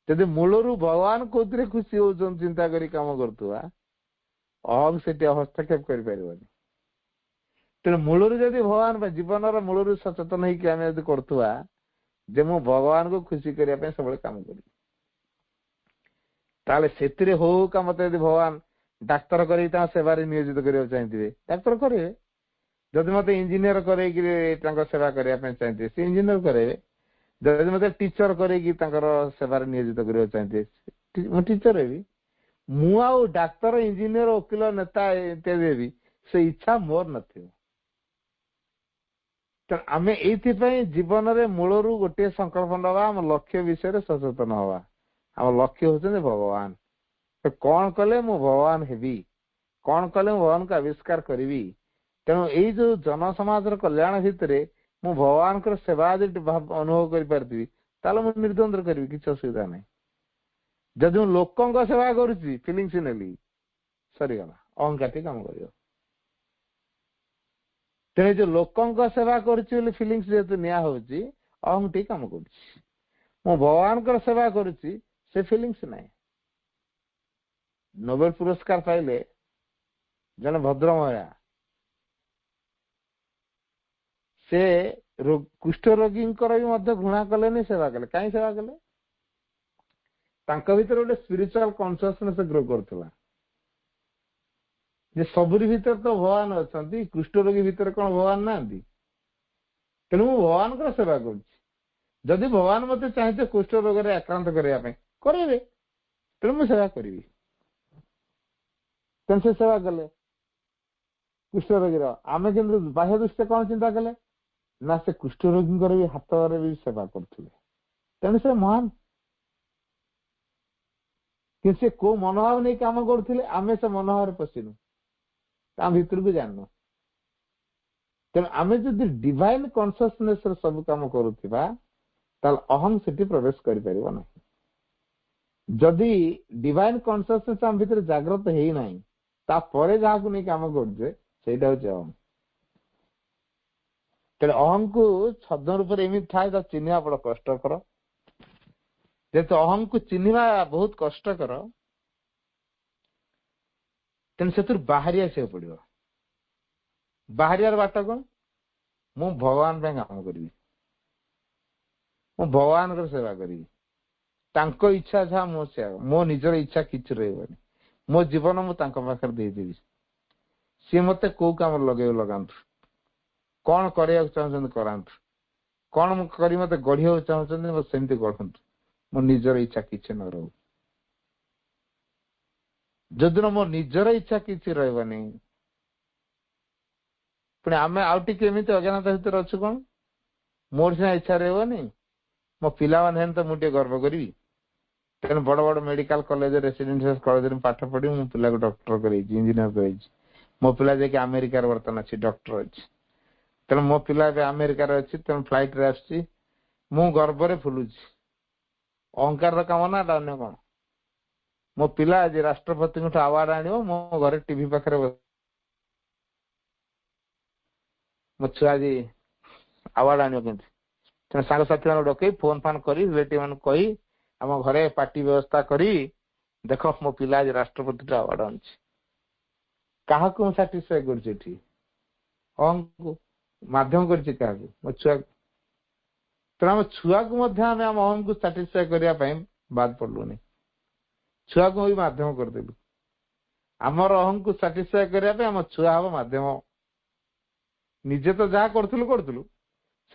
[SPEAKER 1] ଯଦି ମୂଳରୁ ଭଗବାନ କୋଉଥିରେ ଖୁସି ହଉଛନ୍ତି ଚିନ୍ତା କରି କାମ କରୁଥିବା, ଅହଂ ସେଠି ହସ୍ତକ୍ଷେପ କରିପାରିବନି। ତେଣୁ ମୂଳରୁ ଯଦି ଭଗବାନ ପାଇଁ, ଜୀବନର ମୂଳରୁ ସଚେତନ ହେଇକି ଆମେ ଯଦି କରୁଥିବା ଯେ ମୁଁ ଭଗବାନଙ୍କୁ ଖୁସି କରିବା ପାଇଁ ସବୁବେଳେ କାମ କରିବି, ତାହେଲେ ସେଥିରେ ହଉ ହଉ କା ମତେ ଯଦି ଭଗବାନ ଡାକ୍ତର କରିକି ତାଙ୍କ ସେବାରେ ନିୟୋଜିତ କରିବାକୁ ଚାହିଁଥିବେ, ଡାକ୍ତର କରିବେ। ଯଦି ମତେ ଇଞ୍ଜିନିୟର କରେଇକିରି ତାଙ୍କ ସେବା କରିବା ପାଇଁ ଚାହିଁଥିବେ, ସେ ଇଞ୍ଜିନିୟର କରେଇବେ। ଯଦି ମତେ ଟିଚର କରେଇକି ତାଙ୍କର ସେବାରେ ନିୟୋଜିତ କରିବାକୁ ଚାହିଁଥିବେ, ମୁଁ ଟିଚର ହେବି। ମୁଁ ଆଉ ଡାକ୍ତର, ଇଞ୍ଜିନିୟର, ଓକିଲ, ନେତା ଇତ୍ୟାଦି ହେବି, ସେ ଇଚ୍ଛା ମୋର ନଥିବ। ତେଣୁ ଆମେ ଏଇଥିପାଇଁ ଜୀବନରେ ମୂଳରୁ ଗୋଟିଏ ସଂକଳ୍ପ ନେବା, ଆମ ଲକ୍ଷ୍ୟ ବିଷୟରେ ସଚେତନ ହବା। ଆମ ଲକ୍ଷ୍ୟ ହଉଛନ୍ତି ଭଗବାନ। କଣ କଲେ ମୁଁ ଭଗବାନ ହେବି, କଣ କଲେ ମୁଁ ଭଗବାନଙ୍କୁ ଆବିଷ୍କାର କରିବି। ତେଣୁ ଏଇ ଯୋଉ ଜନସମାଜର କଲ୍ୟାଣ ଭିତରେ ମୁଁ ଭଗବାନଙ୍କର ସେବା ଯଦି ଅନୁଭବ କରିପାରିଥିବି, ତାହେଲେ ମୁଁ ନିର୍ଦ୍ୱନ୍ଦ୍ୱ କରିବି, କିଛି ଅସୁବିଧା ନାହିଁ। ଯଦି ମୁଁ ଲୋକଙ୍କ ସେବା କରୁଛି, ଫିଲିଙ୍ଗସ ନେଲି, ସରିଗଲା, ଅହଙ୍କାରଟି କାମ କରିବ। ତେଣୁ ଯୋଉ ଲୋକଙ୍କ ସେବା କରୁଛି ବୋଲି ଫିଲିଙ୍ଗସ ଯେହେତୁ ନିଆ ହଉଛି, ଅହଂଟି କାମ କରୁଛି। ମୁଁ ଭଗବାନଙ୍କର ସେବା କରୁଛି, ସେ ଫିଲିଙ୍ଗସ ନାହିଁ। ନୋବେଲ ପୁରସ୍କାର ପାଇଲେ ଜଣେ ଭଦ୍ର ମହିଳା, ସେ କୁଷ୍ଠ ରୋଗୀଙ୍କର ବି ମଧ୍ୟ ଘୃଣା କଲେନି, ସେବା କଲେ। କାହିଁ ସେବା କଲେ? ତାଙ୍କ ଭିତରେ ଗୋଟେ ସ୍ପିରିଚୁଆଲ କନସିୟସନେସ ଗ୍ରୋ କରୁଥିଲା ଯେ ସବୁରି ଭିତରେ ତ ଭଗବାନ ଅଛନ୍ତି, କୁଷ୍ଠ ରୋଗୀ ଭିତରେ କଣ ଭଗବାନ ନାହାନ୍ତି? ତେଣୁ ମୁଁ ଭଗବାନଙ୍କର ସେବା କରୁଛି। ଯଦି ଭଗବାନ ମତେ ଚାହିଁତେ କୁଷ୍ଠ ରୋଗରେ ଆକ୍ରାନ୍ତ କରିବା ପାଇଁ, କରିବେ। ତେଣୁ ମୁଁ ସେବା କରିବି। ତେଣୁ ସେ ସେବା କଲେ କୁଷ୍ଠ ରୋଗୀର। ଆମେ କିନ୍ତୁ ବାହ୍ୟ ଦୃଷ୍ଟିରେ କଣ ଚିନ୍ତା କଲେ? ନା ସେ କୁଷ୍ଠ ରୋଗୀଙ୍କର ବି ହାତରେ ବି ସେବା କରୁଥିଲେ। ତେଣୁ ସେ ମହାନ। କିନ୍ତୁ ସେ କୋଉ ମନୋଭାବ ନେଇ କାମ କରୁଥିଲେ ଆମେ ସେ ମନୋଭାବରେ ପଶିନୁ, ତା ଭିତରକୁ ଜାଣିନୁ। ତେଣୁ ଆମେ ଯଦି ଡିଭାଇନ କନସିୟସନେସ ରେ ସବୁ କାମ କରୁଥିବା ତାହେଲେ ଅହଂ ସେଠି ପ୍ରବେଶ କରିପାରିବ ନାହିଁ। ଯଦି ଡିଭାଇନ କନସିୟସନେସ ଆମ ଭିତରେ ଜାଗ୍ରତ ହେଇନାହିଁ ତାପରେ ଯାହାକୁ ନେଇ କାମ କରୁଛେ ସେଇଟା ହଉଛି ଅହଂ। ତେଣୁ ଅହଂକୁ ଛଦ୍ମ ରୂପରେ ଏମିତି ଥାଏ ତାକୁ ଚିହ୍ନିବା ବଡ କଷ୍ଟକର। ଯେହେତୁ ଅହଂକୁ ଚିହ୍ନିବା ବହୁତ କଷ୍ଟକର ତେଣୁ ସେଥିରୁ ବାହାରି ଆସିବାକୁ ପଡିବ। ବାହାରିବାର ବାଟ କଣ? ମୁଁ ଭଗବାନ ପାଇଁ କାମ କରିବି, ମୁଁ ଭଗବାନଙ୍କର ସେବା କରିବି, ତାଙ୍କ ଇଚ୍ଛା ଯାହା ମୋ ସେବା, ମୋ ନିଜର ଇଚ୍ଛା କିଛି ରହିବନି। ମୋ ଜୀବନ ମୁଁ ତାଙ୍କ ପାଖରେ ଦେଇଦେବି। ସିଏ ମତେ କୋଉ କାମରେ ଲଗେଇବ ଲଗାନ୍ତୁ, କଣ କରିବାକୁ ଚାହୁଁଛନ୍ତି କରାନ୍ତୁ, କଣ ମୁଁ କରି ମତେ ଗଢିବାକୁ ଚାହୁଁଛନ୍ତି ମତେ ସେମିତି ଗଢନ୍ତୁ, ମୋ ନିଜର ଇଚ୍ଛା କିଛି ନ ରହୁ। ଯୋଉଦିନ ମୋ ନିଜର ଇଚ୍ଛା କିଛି ରହିବନି ପୁଣି ଆମେ ଆଉ ଟିକେ ଏମିତି ଅଜ୍ଞାନତା ଭିତରେ ଅଛୁ। କଣ ମୋର ସିନା ଇଚ୍ଛା ରହିବନି, ମୋ ପିଲାମାନେ ହେଲେ ତ ମୁଁ ଟିକେ ଗର୍ବ କରିବି। ତେଣୁ ବଡ ବଡ ମେଡିକାଲ କଲେଜ ରେସିଡେନ୍ସିଆଲ କଲେଜରେ ପାଠ ପଢି ମୁଁ ପିଲାକୁ ଡକ୍ଟର କରେଇଛି, ଇଞ୍ଜିନିୟର କରେଇଛି। ମୋ ପିଲା ଯାଇକି ଆମେରିକାରେ ବର୍ତ୍ତମାନ ଅଛି, ଡକ୍ଟର ଅଛି। ତେଣୁ ମୋ ପିଲା ଏବେ ଆମେରିକାରେ ଅଛି, ତେଣୁ ଫ୍ଲାଇଟ ରେ ଆସୁଛି, ମୁଁ ଗର୍ବରେ ଫୁଲୁଛି। ଅହଙ୍କାରର କାମ ନା ଏଟା ଅନ୍ୟ କଣ? ମୋ ପିଲା ଆଜି ରାଷ୍ଟ୍ରପତିଙ୍କଠୁ ଆୱାର୍ଡ ଆଣିବ, ମୋ ଘରେ ଟିଭି ପାଖରେ ମୋ ଛୁଆ ଆଜି ଆୱାର୍ଡ ଆଣିବ କେମିତି? ତେଣୁ ସାଙ୍ଗସାଥି ମାନଙ୍କୁ ଡକେଇ ଫୋନ ଫାନ କରି ରିଲେଟିଭ ମାନଙ୍କୁ କହି ଆମ ଘରେ ପାର୍ଟି ବ୍ୟବସ୍ଥା କରି ଦେଖ ମୋ ପିଲା ଆଜି ରାଷ୍ଟ୍ରପତିଠୁ ଆୱାର୍ଡ ଆଣିଛି। କାହାକୁ ମୁଁ ସାଟିସ୍ଫାଏ କରୁଛି ଏଠି? ଅହଂକୁ ମାଧ୍ୟମ କରିଛି କାହାକୁ? ମୋ ଛୁଆକୁ। ତେଣୁ ଆମ ଛୁଆକୁ ମଧ୍ୟ ଆମେ ଆମ ଅହଂକୁ ସାଟିସ୍ଫାଏ କରିବା ପାଇଁ ବାଦ ପଡିଲୁନି, ଛୁଆକୁ ବି ମାଧ୍ୟମ କରିଦେଲୁ। ଆମର ଅହଂକୁ ସାଟିସ୍ଫାଏ କରିବା ପାଇଁ ଆମ ଛୁଆ ହବ ମାଧ୍ୟମ। ନିଜେ ତ ଯାହା କରୁଥିଲୁ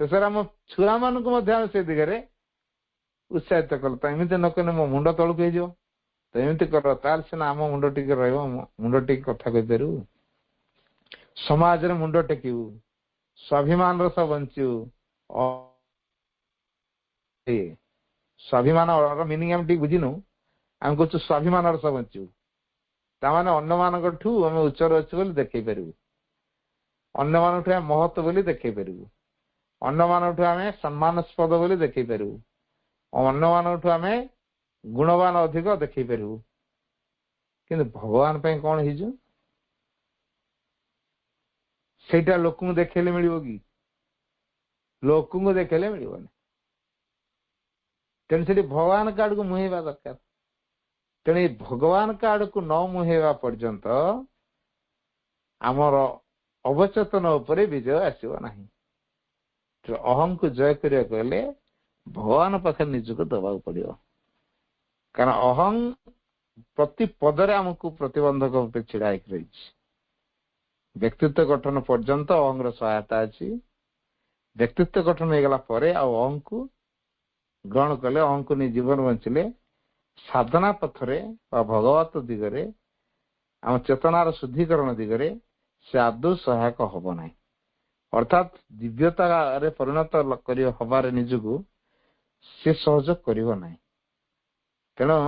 [SPEAKER 1] ଶେଷରେ ଆମ ଛୁଆ ମାନଙ୍କୁ ମଧ୍ୟ ଆମେ ସେ ଦିଗରେ ଉତ୍ସାହିତ କଲୁ। ତ ଏମିତି ନ କଲେ ମୋ ମୁଣ୍ଡ ତଳକୁ ହେଇଯିବ, ତ ଏମିତି କର, ତାହେଲେ ସିନା ଆମ ମୁଣ୍ଡ ଟିକେ ରହିବ, ମୁଣ୍ଡ ଟିକେ କଥା କହିପାରିବୁ, ସମାଜରେ ମୁଣ୍ଡ ଟେକିବୁ, ସ୍ୱାଭିମାନର ସହ ବଞ୍ଚିବୁ। ସ୍ୱାଭିମାନର ମିନିଂ ଆମେ ଟିକେ ବୁଝିନୁ। ଆମେ କହୁଛୁ ସ୍ୱାଭିମାନର ସହ ବଞ୍ଚିବୁ, ତାମାନେ ଅନ୍ୟମାନଙ୍କଠୁ ଆମେ ଉଚ୍ଚରେ ଅଛୁ ବୋଲି ଦେଖେଇ ପାରିବୁ, ଅନ୍ୟମାନଙ୍କଠୁ ଆମେ ମହତ୍ଵ ବୋଲି ଦେଖେଇ ପାରିବୁ, ଅନ୍ୟମାନଙ୍କଠୁ ଆମେ ସମ୍ମାନସ୍ପଦ ବୋଲି ଦେଖେଇ ପାରିବୁ, ଅନ୍ୟମାନଙ୍କଠୁ ଆମେ ଗୁଣବାନ ଅଧିକ ଦେଖେଇ ପାରିବୁ। କିନ୍ତୁ ଭଗବାନ ପାଇଁ କଣ ହେଇଛୁ ସେଇଟା ଲୋକଙ୍କୁ ଦେଖେଇଲେ ମିଳିବ କି? ଲୋକଙ୍କୁ ଦେଖେଇଲେ ମିଳିବନି। ତେଣୁ ସେଠି ଭଗବାନଙ୍କ ଆଡକୁ ମୁହେଇବା ଦରକାର। ତେଣୁ ଏଇ ଭଗବାନଙ୍କ ଆଡକୁ ନ ମୁହେଇବା ପର୍ଯ୍ୟନ୍ତ ଆମର ଅବଚେତନ ଉପରେ ବିଜୟ ଆସିବ ନାହିଁ। ଅହଂକୁ ଜୟ କରିବାକୁ ହେଲେ ଭଗବାନ ପାଖରେ ନିଜକୁ ଦେବାକୁ ପଡିବ। କାରଣ ଅହଂ ପ୍ରତି ପଦରେ ଆମକୁ ପ୍ରତିବନ୍ଧକ ରୂପେ ଛିଡା ହେଇକି ରହିଛି। ବ୍ୟକ୍ତିତ୍ୱ ଗଠନ ପର୍ଯ୍ୟନ୍ତ ଅହଂର ସହାୟତା ଅଛି। ବ୍ୟକ୍ତିତ୍ୱ ଗଠନ ହେଇଗଲା ପରେ ଆଉ ଅହଂକୁ ଗ୍ରହଣ କଲେ, ଅହଂକୁ ନେଇ ଜୀବନ ବଞ୍ଚିଲେ ସାଧନା ପଥରେ ବା ଭଗବତ ଦିଗରେ, ଆମ ଚେତନାର ଶୁଦ୍ଧିକରଣ ଦିଗରେ ସେ ଆଦୌ ସହାୟକ ହବ ନାହିଁ। ଅର୍ଥାତ୍ ଦିବ୍ୟତାରେ ପରିଣତ ହବାରେ ନିଜକୁ ସେ ସହଯୋଗ କରିବ ନାହିଁ। ତେଣୁ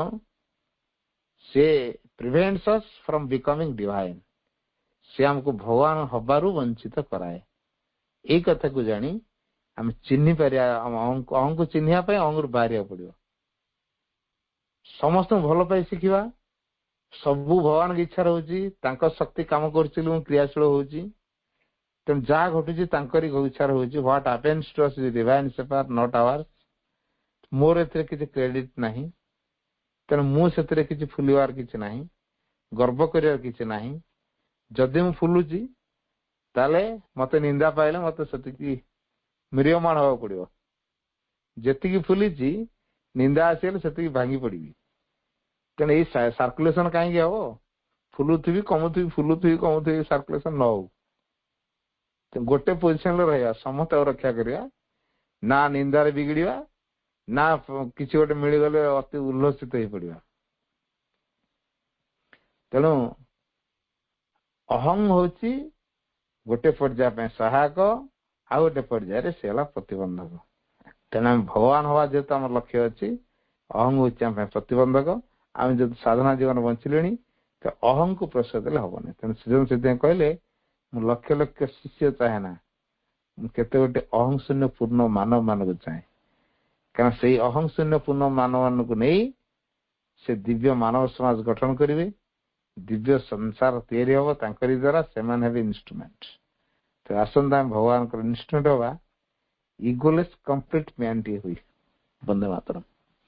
[SPEAKER 1] ସେ ପ୍ରିଭେଣ୍ଟସ୍ ଅସ୍ ଫ୍ରମ୍ ବିକମିଂ ଡିଭାଇନ୍, ସେ ଆମକୁ ଭଗବାନ ହବାରୁ ବଞ୍ଚିତ କରାଏ। ଏଇ କଥାକୁ ଜାଣି ଆମେ ଚିହ୍ନି ପାରିବା। ଆମ ଅହଂକୁ ଚିହ୍ନିବା ପାଇଁ ଅହଂରୁ ବାହାରିବାକୁ ପଡିବ। ସମସ୍ତଙ୍କୁ ଭଲ ପାଇ ଶିଖିବା, ସବୁ ଭଗବାନଙ୍କ ଇଚ୍ଛା ରହୁଛି, ତାଙ୍କ ଶକ୍ତି କାମ କରୁଛି, ମୁଁ କ୍ରିୟାଶୀଳ ହଉଛି। ତେଣୁ ଯାହା ଘଟୁଛି ତାଙ୍କରି ଇଚ୍ଛା ରହୁଛି। What happens to us is divine's affair not ours. ମୋର ଏଥିରେ କିଛି କ୍ରେଡିଟ ନାହିଁ, ତେଣୁ ମୁଁ ସେଥିରେ କିଛି ଫୁଲିବାର କିଛି ନାହିଁ, ଗର୍ବ କରିବାର କିଛି ନାହିଁ। ଯଦି ମୁଁ ଫୁଲୁଛି ତାହେଲେ ମତେ ନିନ୍ଦା ପାଇଲେ ମତେ ସେତିକି ମ୍ରିୟମାଣ ହବାକୁ ପଡିବ। ଯେତିକି ଫୁଲିଛି ନିନ୍ଦା ଆସିଗଲେ ସେତିକି ଭାଙ୍ଗି ପଡିବି। ତେଣୁ ଏଇ ସାର୍କୁଲେସନ କାହିଁକି ହବ? ଫୁଲୁଥିବି କମୁଥିବି, ଫୁଲୁଥିବି କମୁଥିବି, ସାର୍କୁଲେସନ ନ ହଉ। ଗୋଟେ ପୋଜିସନରେ ରହିବା, ସମସ୍ତଙ୍କୁ ରକ୍ଷା କରିବା, ନା ନିନ୍ଦାରେ ବିଗିଡିବା, ନା କିଛି ଗୋଟେ ମିଳିଗଲେ ଅତି ଉଲ୍ଲସିତ ହେଇ ପଡିବା। ତେଣୁ ଅହଂ ହଉଛି ଗୋଟେ ପର୍ଯ୍ୟାୟ ପାଇଁ ସହାୟକ, ଆଉ ଗୋଟେ ପର୍ଯ୍ୟାୟରେ ସେ ହେଲା ପ୍ରତିବନ୍ଧକ। ତେଣୁ ଆମେ ଭଗବାନ ହବା ଯେହେତୁ ଆମର ଲକ୍ଷ୍ୟ ଅଛି, ଅହଂ ହଉଛି ଆମ ପାଇଁ ପ୍ରତିବନ୍ଧକ। ଆମେ ଯଦି ସାଧନା ଜୀବନ ବଞ୍ଚିଲେଣି ତ ଅହଂକୁ ପ୍ରଶ୍ରୟ ଦେଲେ ହବନି। ତେଣୁ ସୃଜନ ସେଥିପାଇଁ କହିଲେ ମୁଁ ଲକ୍ଷ ଲକ୍ଷ ଶିଷ୍ୟ ଚାହେଁ ନା, ମୁଁ କେତେ ଗୋଟେ ଅହଂ ଶୂନ୍ୟ ପୂର୍ଣ୍ଣ ମାନବ ମାନଙ୍କୁ ଚାହେଁ। କାରଣ ସେଇ ଅହଂ ଶୂନ୍ୟ ପୂର୍ଣ୍ଣ ମାନବ ମାନଙ୍କୁ ନେଇ ସେ ଦିବ୍ୟ ମାନବ ସମାଜ ଗଠନ କରିବେ, ଦିବ୍ୟ ସଂସାର ତିଆରି ହବ ତାଙ୍କରି ଦ୍ୱାରା। ସେମାନେ ହେବେ ଇନଷ୍ଟ୍ରୁମେଣ୍ଟ। ତ ଆସନ୍ତା ଆମେ ଭଗବାନଙ୍କର ଇନଷ୍ଟ୍ରୁମେଣ୍ଟ ହବା, ଇଗୋଲେସ୍ କମ୍ପ୍ଲିଟ ମ୍ୟାନ୍ ଟିଏ ହୁଏ। ବନ୍ଦେ ମାତରମ୍।